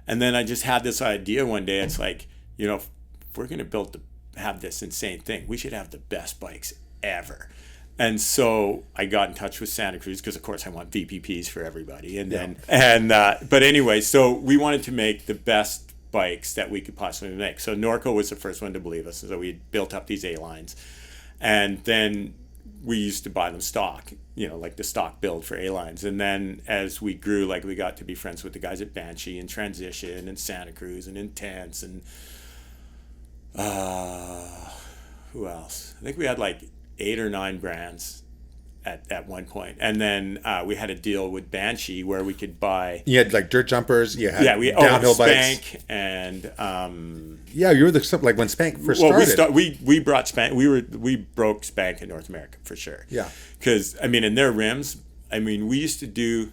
And then I just had this idea one day. It's like, if we're going to have this insane thing, we should have the best bikes ever. And so I got in touch with Santa Cruz because, of course, I want VPPs for everybody. But anyway, so we wanted to make the best bikes that we could possibly make. So Norco was the first one to believe us. So we built up these A-lines. And then we used to buy them stock, like the stock build for A-lines. And then as we grew, like we got to be friends with the guys at Banshee and Transition and Santa Cruz and Intense and who else? I think we had like 8 or 9 brands at one point. And then we had a deal with Banshee where we could buy... You had like dirt jumpers, you had downhill Spank bikes. And... you were like when Spank first started. We brought Spank... We broke Spank in North America, for sure. Yeah. Because, in their rims, we used to do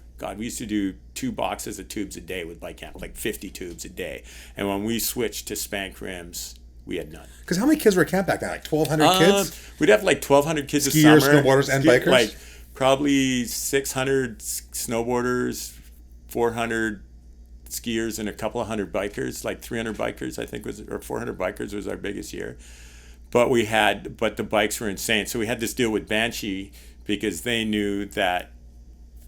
2 boxes of tubes a day with bike camp, like 50 tubes a day. And when we switched to Spank rims, we had none. Because how many kids were at camp back then? Like 1,200 kids? We'd have like 1,200 kids Skiers, a summer. snowboarders, and bikers? Like probably 600 snowboarders, 400 skiers, and a couple of hundred bikers. Like 300 bikers, I think, or 400 bikers was our biggest year. But the bikes were insane. So we had this deal with Banshee because they knew that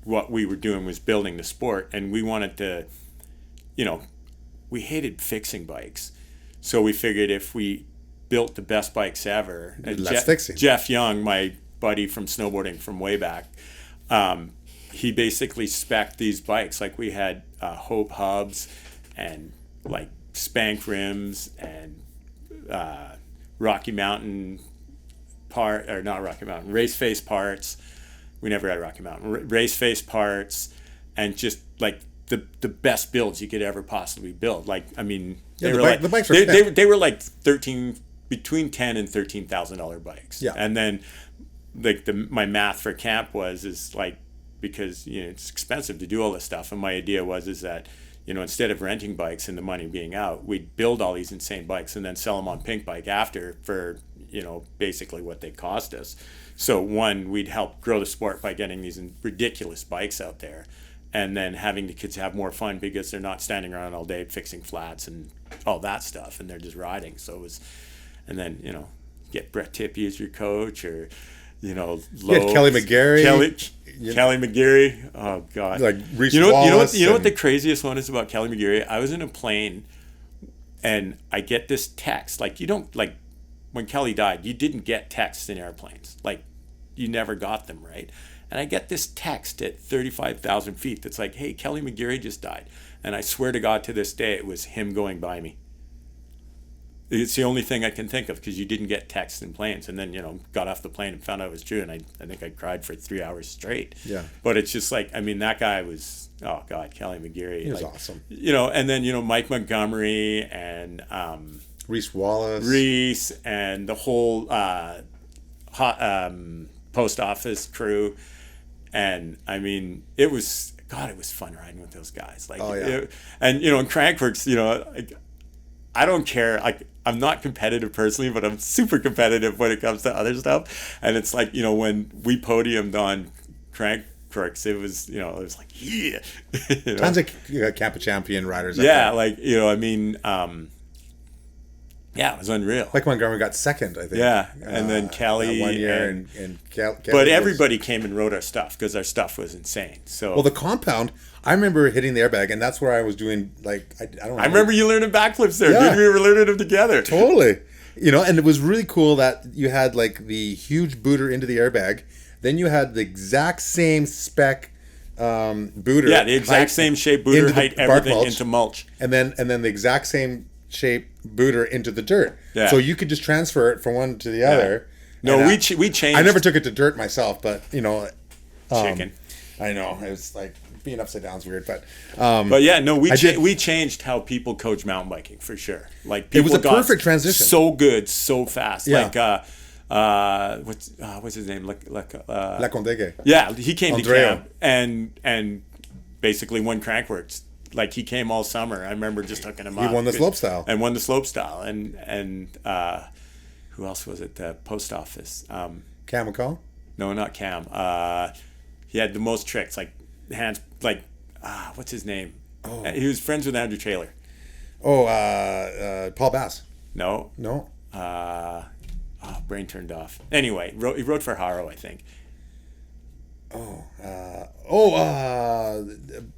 what we were doing was building the sport. And we wanted to, we hated fixing bikes. So we figured if we built the best bikes ever, Jeff Young, my buddy from snowboarding from way back, he basically spec'd these bikes. Like we had Hope hubs and like Spank rims and Rocky Mountain race face parts. We never had Rocky Mountain race face parts, and just like the best builds you could ever possibly build. Like the bikes were they were like between $10,000 and $13,000 bikes. Yeah. And then like my math for camp is like, because it's expensive to do all this stuff, and my idea is that instead of renting bikes and the money being out, we'd build all these insane bikes and then sell them on Pink Bike after for basically what they cost us. So one, we'd help grow the sport by getting these ridiculous bikes out there, and then having the kids have more fun because they're not standing around all day fixing flats and all that stuff, and they're just riding. So it was, and then get Brett Tippie as your coach, or Kelly McGarry. Kelly McGarry. Oh God! Like Reese Wallace. You know what the craziest one is about Kelly McGarry? I was in a plane, and I get this text. Like when Kelly died, you didn't get texts in airplanes. Like you never got them right. And I get this text at 35,000 feet that's like, hey, Kelly McGarry just died. And I swear to God, to this day, it was him going by me. It's the only thing I can think of, because you didn't get texts and planes. And then, got off the plane and found out it was true. And I think I cried for 3 hours straight. Yeah. But it's just like, I mean, that guy was, oh God, Kelly McGarry. He was awesome. And then, Mike Montgomery and Reese Wallace. Reese and the whole post office crew. And I mean, it was fun riding with those guys. Like, oh, yeah. And in Crankworks, I don't care. Like, I'm not competitive personally, but I'm super competitive when it comes to other stuff. And it's like, when we podiumed on Crankworks, it was, it was like, yeah. Tons of Kappa champion riders. Yeah, like, I mean, yeah, it was unreal. Like Montgomery got second, I think. Yeah, and then Kelly. 1 year, and Kelly but everybody came and rode our stuff, because our stuff was insane. So well, the compound, I remember hitting the airbag, and that's where I was doing, like, I don't know. I remember you learning backflips there. Yeah. Didn't we were learning them together? Totally. And it was really cool that you had, like, the huge booter into the airbag. Then you had the exact same spec booter. Yeah, the exact same shape booter, height, everything mulch, into mulch. And then the exact same shape booter into the dirt. Yeah. So you could just transfer it from one to the other. No, we changed. I never took it to dirt myself, but chicken. I know, it was like being upside down is weird, but yeah, no, we changed how people coach mountain biking for sure. Like, people it was a perfect transition. So good, so fast. Yeah. Like what's his name? Lacondege. Yeah, he came Andrea. to camp and basically won Crankworks. Like, he came all summer. I remember just hooking him up. He won the slopestyle. And won the slopestyle. And who else was it? The post office. Cam McCall? No, not Cam. He had the most tricks, like hands, like what's his name? Oh. He was friends with Andrew Taylor. Oh, Paul Bass. No. Brain turned off. Anyway, he rode for Haro, I think.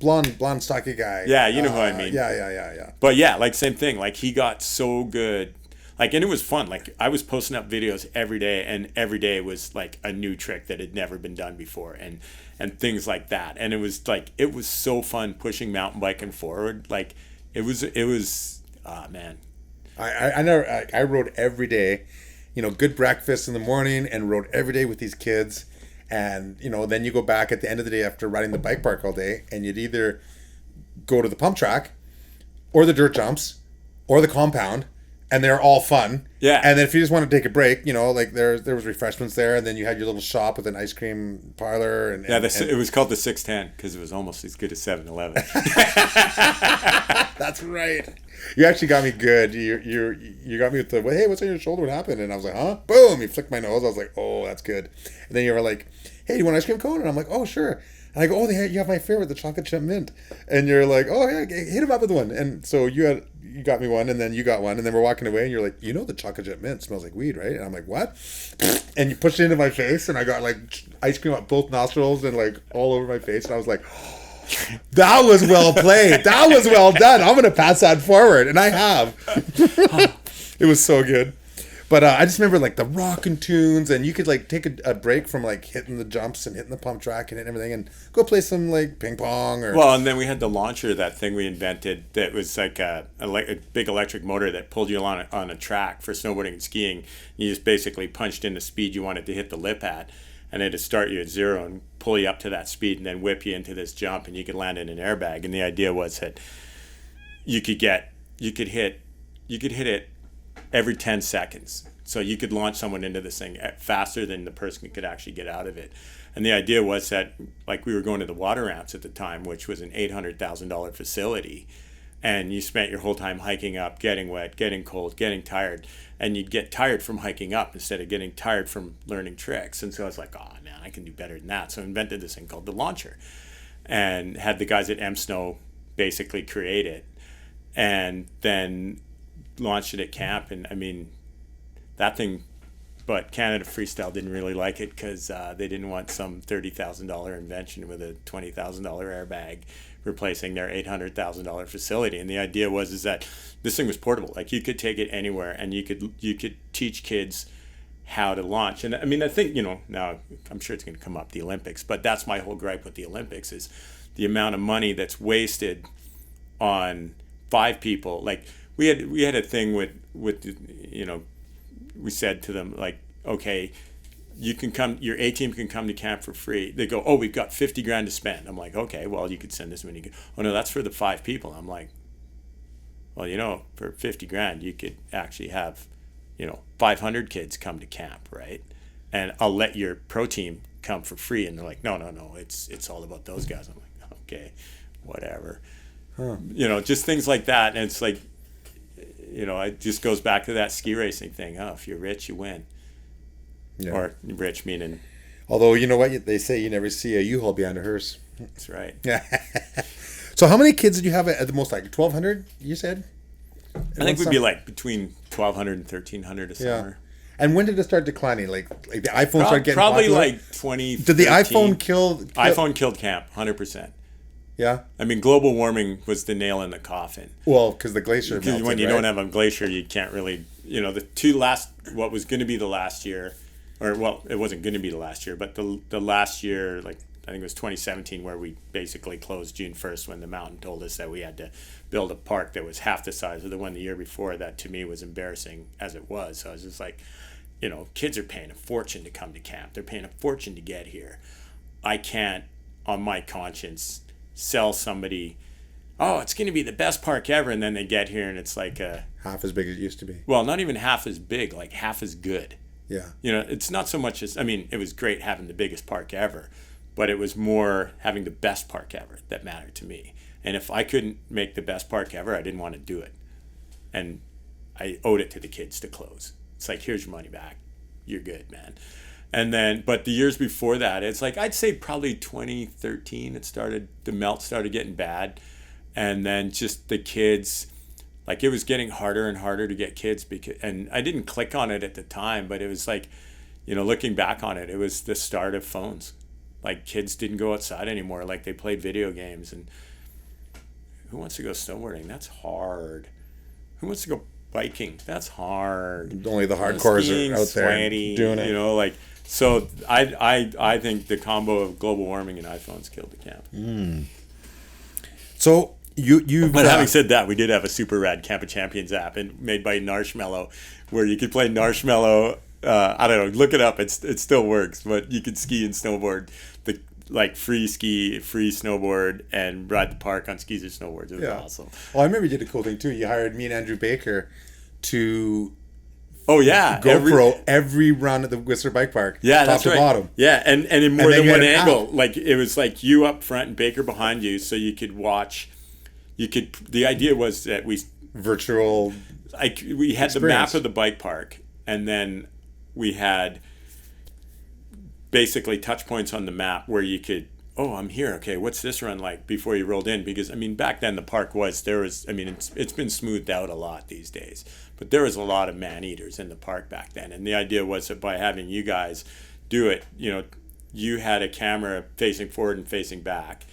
Blonde stocky guy. Yeah, you know who I mean. Yeah. But yeah, like, same thing. Like, he got so good. Like, and it was fun. Like, I was posting up videos every day, and every day was like a new trick that had never been done before, and things like that. And it was so fun pushing mountain biking forward. Like, it was man. I rode every day, good breakfast in the morning, and rode every day with these kids. And, then you go back at the end of the day after riding the bike park all day, and you'd either go to the pump track or the dirt jumps or the compound, and they're all fun. Yeah. And then if you just want to take a break, like there was refreshments there, and then you had your little shop with an ice cream parlor. And it was called the 610 because it was almost as good as 7-Eleven. That's right. You actually got me good. You got me with the, hey, what's on your shoulder? What happened? And I was like, huh? Boom. You flicked my nose. I was like, oh, that's good. And then you were like, hey, do you want ice cream cone? And I'm like, oh, sure. And I go, oh, you have my favorite, the chocolate chip mint. And you're like, oh, yeah, hit him up with one. And so you got me one, and then you got one, and then we're walking away, and you're like, the chocolate chip mint smells like weed, right? And I'm like, what? And you pushed it into my face, and I got like ice cream up both nostrils and like all over my face, and I was like, that was well played. That was well done. I'm gonna pass that forward, and I have. It was so good. But I just remember like the rockin' tunes, and you could like take a break from like hitting the jumps and hitting the pump track and hitting everything, and go play some like ping pong or. Well, and then we had the launcher, that thing we invented that was like a big electric motor that pulled you on a track for snowboarding and skiing. You just basically punched in the speed you wanted to hit the lip at, and it'd start you at 0 and pull you up to that speed, and then whip you into this jump, and you could land in an airbag. And the idea was that you could hit it every 10 seconds. So you could launch someone into this thing faster than the person could actually get out of it. And the idea was that, like, we were going to the water ramps at the time, which was an $800,000 facility. And you spent your whole time hiking up, getting wet, getting cold, getting tired. And you'd get tired from hiking up instead of getting tired from learning tricks. And so I was like, oh, man, I can do better than that. So I invented this thing called the launcher, and had the guys at M Snow basically create it, and then launched it at camp. And I mean, that thing, but Canada Freestyle didn't really like it because they didn't want some $30,000 invention with a $20,000 airbag replacing their $800,000 facility. And the idea was that this thing was portable. Like, you could take it anywhere, and you could teach kids how to launch. And I mean, I think, now I'm sure it's going to come up, the Olympics, but that's my whole gripe with the Olympics is the amount of money that's wasted on 5 people. Like we had a thing with we said to them, like, okay, you can come, your A team can come to camp for free. They go, oh, we've got 50 grand to spend. I'm like, okay, well, you could send this many. Oh no, that's for the 5 people. I'm like, well, for 50 grand, you could actually have, 500 kids come to camp, right? And I'll let your pro team come for free. And they're like, no, it's all about those guys. I'm like, okay, whatever. Huh. Just things like that. And it's like, it just goes back to that ski racing thing. Oh, if you're rich, you win. Yeah. Or rich meaning. Although, you know what? They say you never see a U-Haul behind a hearse. That's right. Yeah. So how many kids did you have at the most? Like 1,200, you said? I think we'd be like between 1,200 and 1,300 a summer. And when did it start declining? Like the iPhone started getting probably popular? Like 2013. Did the iPhone kill? iPhone killed camp, 100%. Yeah. I mean, global warming was the nail in the coffin. Well, because the glacier melted, when you don't have a glacier, you can't really, what was going to be the last year, or well, it wasn't going to be the last year, but the last year, like I think it was 2017, where we basically closed June 1st when the mountain told us that we had to build a park that was half the size of the one the year before. That to me was embarrassing as it was. So I was just like, kids are paying a fortune to come to camp. They're paying a fortune to get here. I can't, on my conscience, sell somebody, oh, it's going to be the best park ever, and then they get here and it's like half as big as it used to be. Well, not even half as big, like half as good. Yeah. It's not so much as, I mean, it was great having the biggest park ever, but it was more having the best park ever that mattered to me. And if I couldn't make the best park ever, I didn't want to do it. And I owed it to the kids to close. It's like, here's your money back. You're good, man. And then, but the years before that, it's like, I'd say probably 2013, the melt started getting bad. And then just the kids, like it was getting harder and harder to get kids and I didn't click on it at the time, but it was like, looking back on it, it was the start of phones. Like kids didn't go outside anymore. Like they played video games, and who wants to go snowboarding? That's hard. Who wants to go biking? That's hard. Only the hardcores are out there sweaty, doing it. So I think the combo of global warming and iPhones killed the camp. So you. But having said that, we did have a super rad Camp of Champions app made by Narshmallow, where you could play Narshmallow. I don't know. Look it up. It still works, but you could ski and snowboard. Free ski, free snowboard, and ride the park on skis or snowboards. It was awesome. Well, I remember you did a cool thing too. You hired me and Andrew Baker to GoPro every run at the Whistler Bike Park. Yeah, top to bottom. Yeah, and in more than one angle. Like it was like you up front and Baker behind you, so you could watch. The idea was that we had the map of the bike park, and then we had basically touch points on the map where you could, oh, I'm here. Okay, what's this run like before you rolled in? Because, I mean, back then the park it's been smoothed out a lot these days, but there was a lot of man-eaters in the park back then. And the idea was that by having you guys do it, you had a camera facing forward and facing back,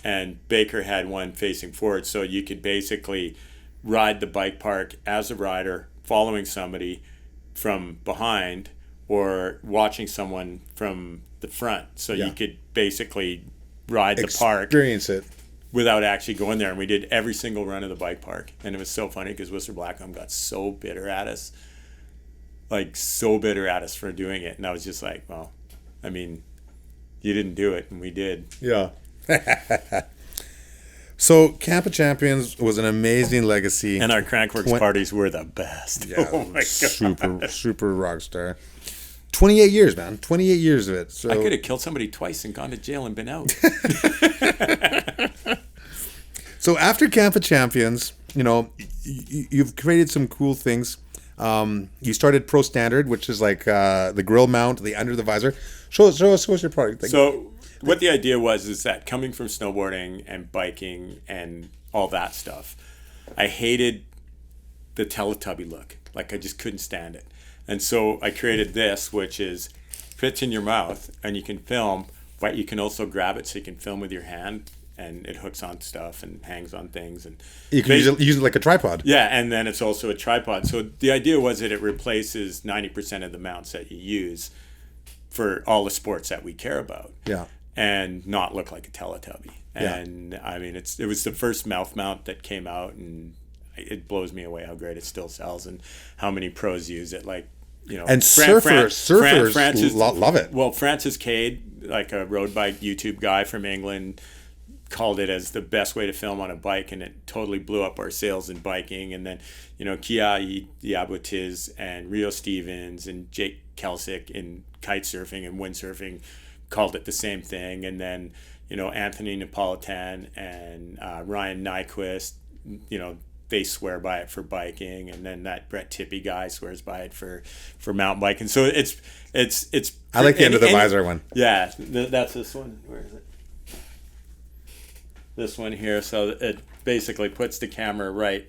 and Baker had one facing forward, so you could basically ride the bike park as a rider, following somebody from behind, or watching someone from the front. So you could basically ride the park. Experience it. Without actually going there. And we did every single run of the bike park. And it was so funny because Whistler Blackcomb got so bitter at us. Like, so bitter at us for doing it. And I was just like, well, I mean, you didn't do it. And we did. Yeah. So, Camp of Champions was an amazing legacy. And our Crankworks parties were the best. Yeah, oh my God. Super rock star. 28 years, man. 28 years of it. So I could have killed somebody twice and gone to jail and been out. So after Camp of Champions, you've created some cool things. You started Pro Standard, which is like the grill mount, the under the visor. Show us your product. So what the idea was is that coming from snowboarding and biking and all that stuff, I hated the Teletubby look. Like I just couldn't stand it. And so I created this, which fits in your mouth and you can film, but you can also grab it so you can film with your hand and it hooks on stuff and hangs on things. And You can use it like a tripod. yeah, and then it's also a tripod. So the idea was that it replaces 90% of the mounts that you use for all the sports that we care about. Yeah. And not look like a Teletubby. Yeah. And I mean, it was the first mouth mount that came out, and it blows me away how great it still sells and how many pros use it. Like, you know, And surfers love it. Well, Francis Cade, like a road bike YouTube guy from England, called it as the best way to film on a bike, and it totally blew up our sales in biking. And then, you know, Kia Diabotiz and Rio Stevens and Jake Kelsick in kite surfing and windsurfing called it the same thing. And then, you know, Anthony Napolitan and Ryan Nyquist, you know, they swear by it for biking. And then that Brett Tippie guy swears by it for mountain biking. So it's I like the under the visor one. Yeah, that's this one. Where is it? This one here. So it basically puts the camera right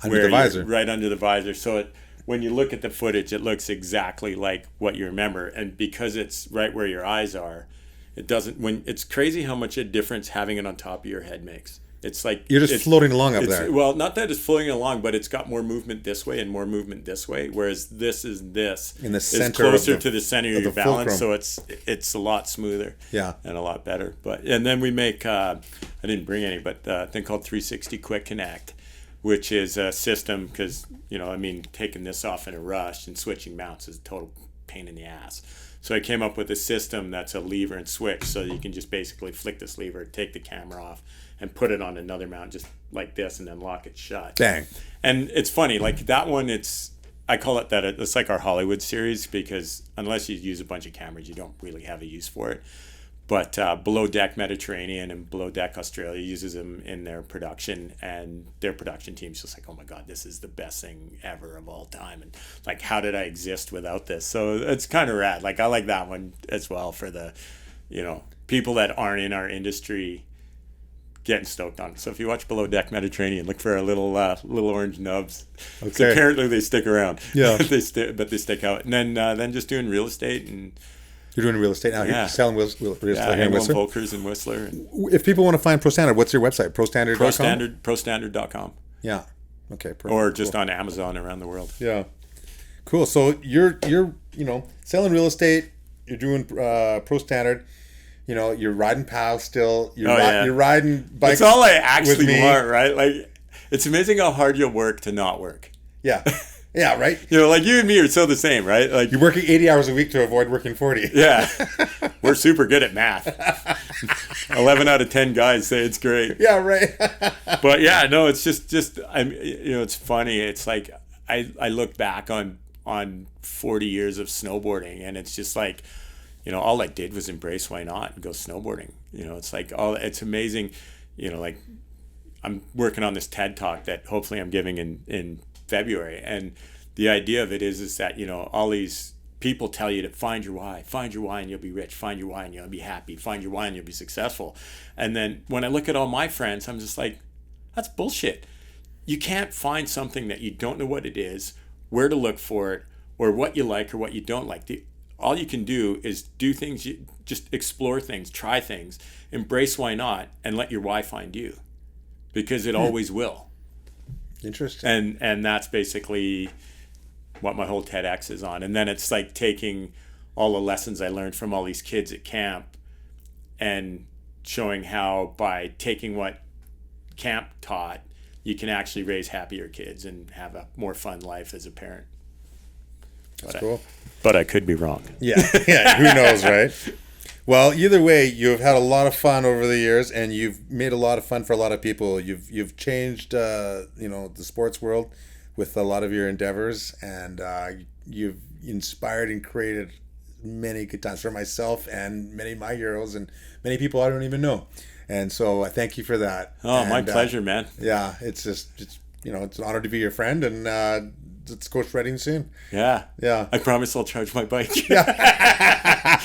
under the visor. Right under the visor. So when you look at the footage, it looks exactly like what you remember. And because it's right where your eyes are, it doesn't. It's crazy how much a difference having it on top of your head makes. It's like you're just floating along up there. Well, not that it's floating along, but it's got more movement this way and more movement this way. Whereas this in the center, it's closer to the center of your balance, so it's a lot smoother. Yeah, and a lot better. And then we make I didn't bring any, but a thing called 360 Quick Connect, which is a system because, you know, I mean, taking this off in a rush and switching mounts is a total pain in the ass. So I came up with a system that's a lever and switch, so you can just basically flick this lever, take the camera off, and put it on another mount just like this, and then lock it shut. Dang. And it's funny, like that one, I call it that. It's like our Hollywood series, because unless you use a bunch of cameras, you don't really have a use for it. But Below Deck Mediterranean and Below Deck Australia uses them in their production, and their production team's just like, oh my God, this is the best thing ever of all time. And like, how did I exist without this? So it's kind of rad. Like, I like that one as well for the, you know, people that aren't in our industry getting stoked on it. So if you watch Below Deck Mediterranean, look for our little orange nubs. Okay. So apparently they stick around. Yeah. They stick out. And then just doing real estate and. You're doing real estate now. Yeah. You're selling real estate here in Whistler. Whistler. Volkers and Whistler. If people want to find ProStandard, what's your website? ProStandard.com? ProStandard.com. Yeah. Okay. Perfect. Or just on Amazon around the world. Yeah. Cool. So you're you know, selling real estate. You're doing ProStandard. You know, you're riding POW still. You're riding bikes. That's all I actually want, right? Like, it's amazing how hard you'll work to not work. Yeah. Yeah, right? You know, like you and me are so the same, right? Like, you're working 80 hours a week to avoid working 40. Yeah. We're super good at math. 11 out of 10 guys say it's great. Yeah, right. But yeah, no, it's just you know, it's funny. It's like I look back on 40 years of snowboarding, and it's just like, you know, all I did was embrace why not and go snowboarding. You know, it's like it's amazing. You know, like I'm working on this TED Talk that hopefully I'm giving in February, and the idea of it is that, you know, all these people tell you to find your why and you'll be rich, find your why and you'll be happy, find your why and you'll be successful. And then when I look at all my friends, I'm just like, that's bullshit. You can't find something that you don't know what it is, where to look for it, or what you like or what you don't like. All you can do is do things, just explore things, try things, embrace why not, and let your why find you, because it always will. Interesting. And that's basically what my whole TEDx is on. And then it's like taking all the lessons I learned from all these kids at camp and showing how by taking what camp taught, you can actually raise happier kids and have a more fun life as a parent. That's cool. But I could be wrong. Yeah, who knows, right? Well, either way, you've had a lot of fun over the years, and you've made a lot of fun for a lot of people. You've changed, you know, the sports world with a lot of your endeavors, and you've inspired and created many good times for myself and many of my heroes and many people I don't even know. And so I thank you for that. Oh, my pleasure, man. Yeah, it's you know, it's an honor to be your friend, and let's go shredding soon. Yeah. Yeah. I promise I'll charge my bike. Yeah.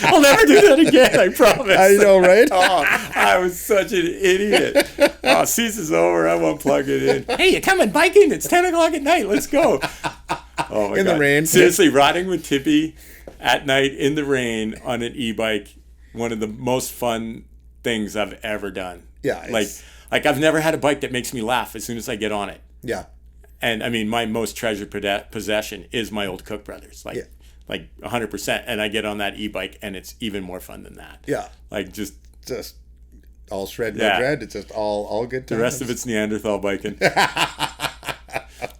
I'll never do that again, I promise. I know, right? Oh, I was such an idiot. Oh, season's over. I won't plug it in. Hey, you coming biking? It's 10 o'clock at night. Let's go. Oh, my God. The rain. Seriously, riding with Tippie at night in the rain on an e-bike, one of the most fun things I've ever done. Yeah. Like I've never had a bike that makes me laugh as soon as I get on it. Yeah. And I mean, my most treasured possession is my old Cook Brothers. Like 100%. And I get on that e-bike and it's even more fun than that. Yeah. Like just all shred, no dread. It's just all good times. The rest of it's Neanderthal biking.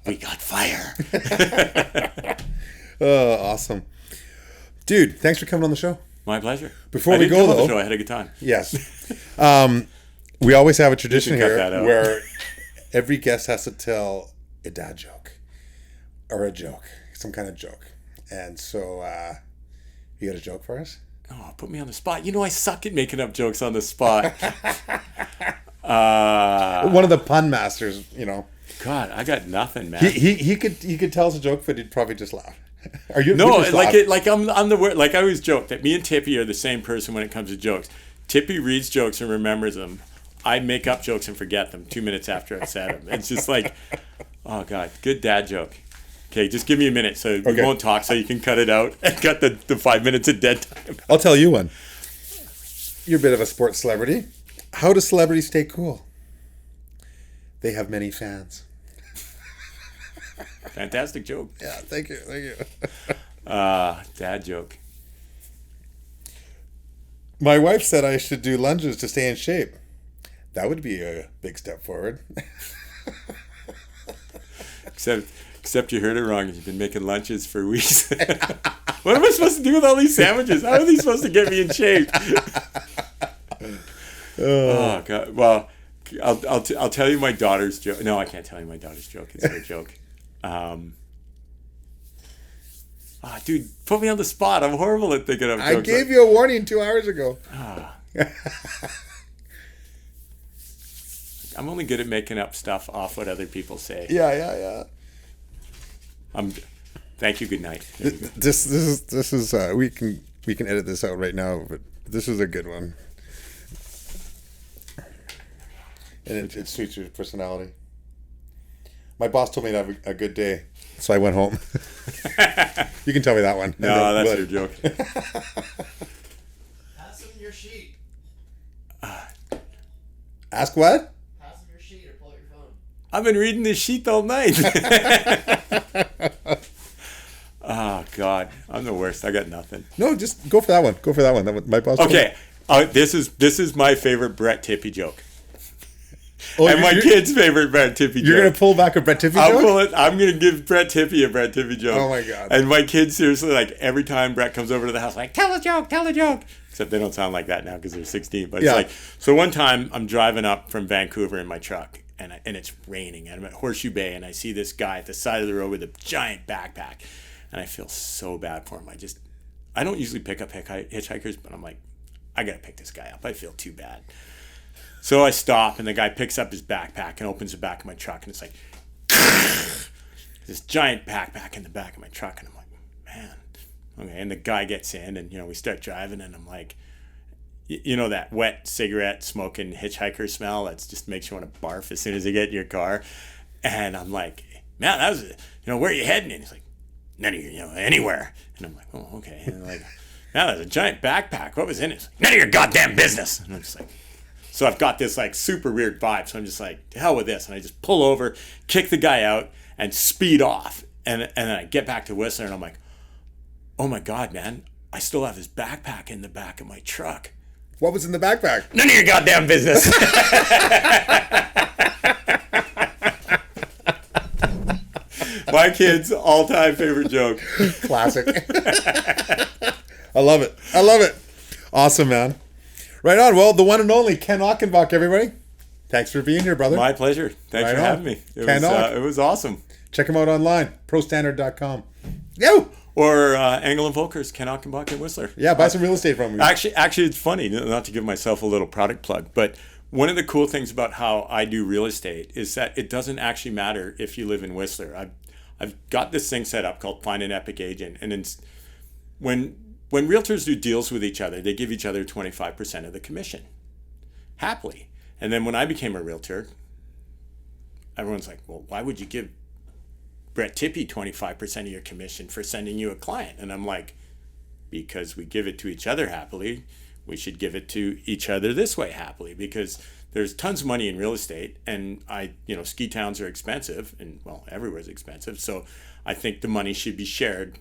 We got fire. Oh, awesome. Dude, thanks for coming on the show. My pleasure. Before we go, though. Show, I had a good time. Yes. We always have a tradition here where every guest has to tell a dad joke or a joke, some kind of joke. And so, you got a joke for us? Oh, put me on the spot. You know, I suck at making up jokes on the spot. One of the pun masters, you know. God, I got nothing, man. He could tell us a joke, but he'd probably just laugh. Are you? No, I'm the word. Like I always joke that me and Tippie are the same person when it comes to jokes. Tippie reads jokes and remembers them. I make up jokes and forget them 2 minutes after I've said them. It's just like, oh God, good dad joke. Okay, just give me a minute so we won't talk so you can cut it out and cut the 5 minutes of dead time. I'll tell you one. You're a bit of a sports celebrity. How do celebrities stay cool? They have many fans. Fantastic joke. Yeah, thank you. Dad joke. My wife said I should do lunges to stay in shape. That would be a big step forward. Except you heard it wrong. You've been making lunches for weeks. What am I supposed to do with all these sandwiches? How are these supposed to get me in shape? Oh God. Well, I'll tell you my daughter's joke. No, I can't tell you my daughter's joke. It's her joke. Dude, put me on the spot. I'm horrible at thinking of jokes. I gave you a warning 2 hours ago. I'm only good at making up stuff off what other people say. Yeah. Thank you. Good night. This is we can edit this out right now, but this is a good one, and it suits your personality. My boss told me to have a good day, so I went home. You can tell me that one. No, that's your joke. Pass him your sheet. Ask what? Pass him your sheet or pull out your phone. I've been reading this sheet all night. Oh God, I'm the worst. I got nothing. No, just go for that one. That one. My boss. Okay, this is my favorite Brett Tippie joke. Oh, and my kid's favorite Brett Tippie joke. You're going to pull back a Brett Tippie joke? I'm going to give Brett Tippie a Brett Tippie joke. Oh, my God. And my kids, seriously, like, every time Brett comes over to the house, like, tell a joke. Except they don't sound like that now because they're 16. But it's like, so one time I'm driving up from Vancouver in my truck, and it's raining. And I'm at Horseshoe Bay, and I see this guy at the side of the road with a giant backpack. And I feel so bad for him. I don't usually pick up hitchhikers, but I'm like, I got to pick this guy up. I feel too bad. So I stop, and the guy picks up his backpack and opens the back of my truck, and it's like this giant backpack in the back of my truck, and I'm like, man, okay. And the guy gets in, and we start driving, and I'm like, you know that wet cigarette smoking hitchhiker smell that just makes you want to barf as soon as you get in your car, and I'm like, man, that was where are you heading? And he's like, none of your anywhere, and I'm like, oh, okay. And I'm like, man, there's a giant backpack. What was in it? He's like, none of your goddamn business. And I'm just like. So I've got this like super weird vibe. So I'm just like, to hell with this. And I just pull over, kick the guy out, and speed off. And then I get back to Whistler, and I'm like, oh my God, man, I still have his backpack in the back of my truck. What was in the backpack? None of your goddamn business. My kid's all-time favorite joke. Classic. I love it. Awesome, man. Right on. Well, the one and only Ken Achenbach, everybody. Thanks for being here, brother. My pleasure. Thanks for having me. It was awesome. Check him out online, prostandard.com. Yo! Or Angle and Volker's, Ken Achenbach in Whistler. Yeah, buy some real estate from me. Actually, it's funny, not to give myself a little product plug, but one of the cool things about how I do real estate is that it doesn't actually matter if you live in Whistler. I've got this thing set up called Find an Epic Agent, and when realtors do deals with each other, they give each other 25% of the commission, happily. And then when I became a realtor, everyone's like, well, why would you give Brett Tippie 25% of your commission for sending you a client? And I'm like, because we give it to each other happily. we should give it to each other this way happily, because there's tons of money in real estate, and ski towns are expensive, and well, everywhere's expensive. So I think the money should be shared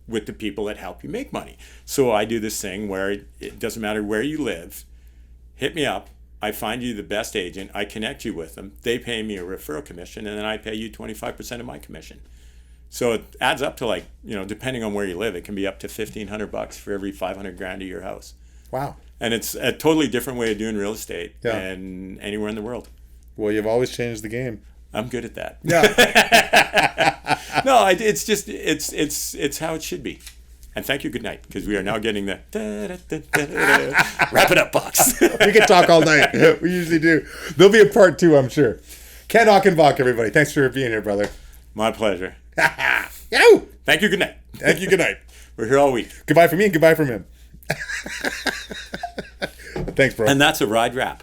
with the people that help you make money. So I do this thing where it doesn't matter where you live, hit me up. I find you the best agent. I connect you with them. They pay me a referral commission, and then I pay you 25% of my commission. So it adds up to depending on where you live, it can be up to $1,500 for every $500,000 of your house. Wow. And it's a totally different way of doing real estate than anywhere in the world. Well, you've always changed the game. I'm good at that. Yeah. No, it's how it should be. And thank you, good night, because we are now getting the wrap it up box. We can talk all night. We usually do. There'll be a part 2, I'm sure. Ken Achenbach, everybody. Thanks for being here, brother. My pleasure. Yow! Thank you, good night. Thank you, good night. We're here all week. Goodbye from me and goodbye from him. Thanks, bro. And that's a ride wrap.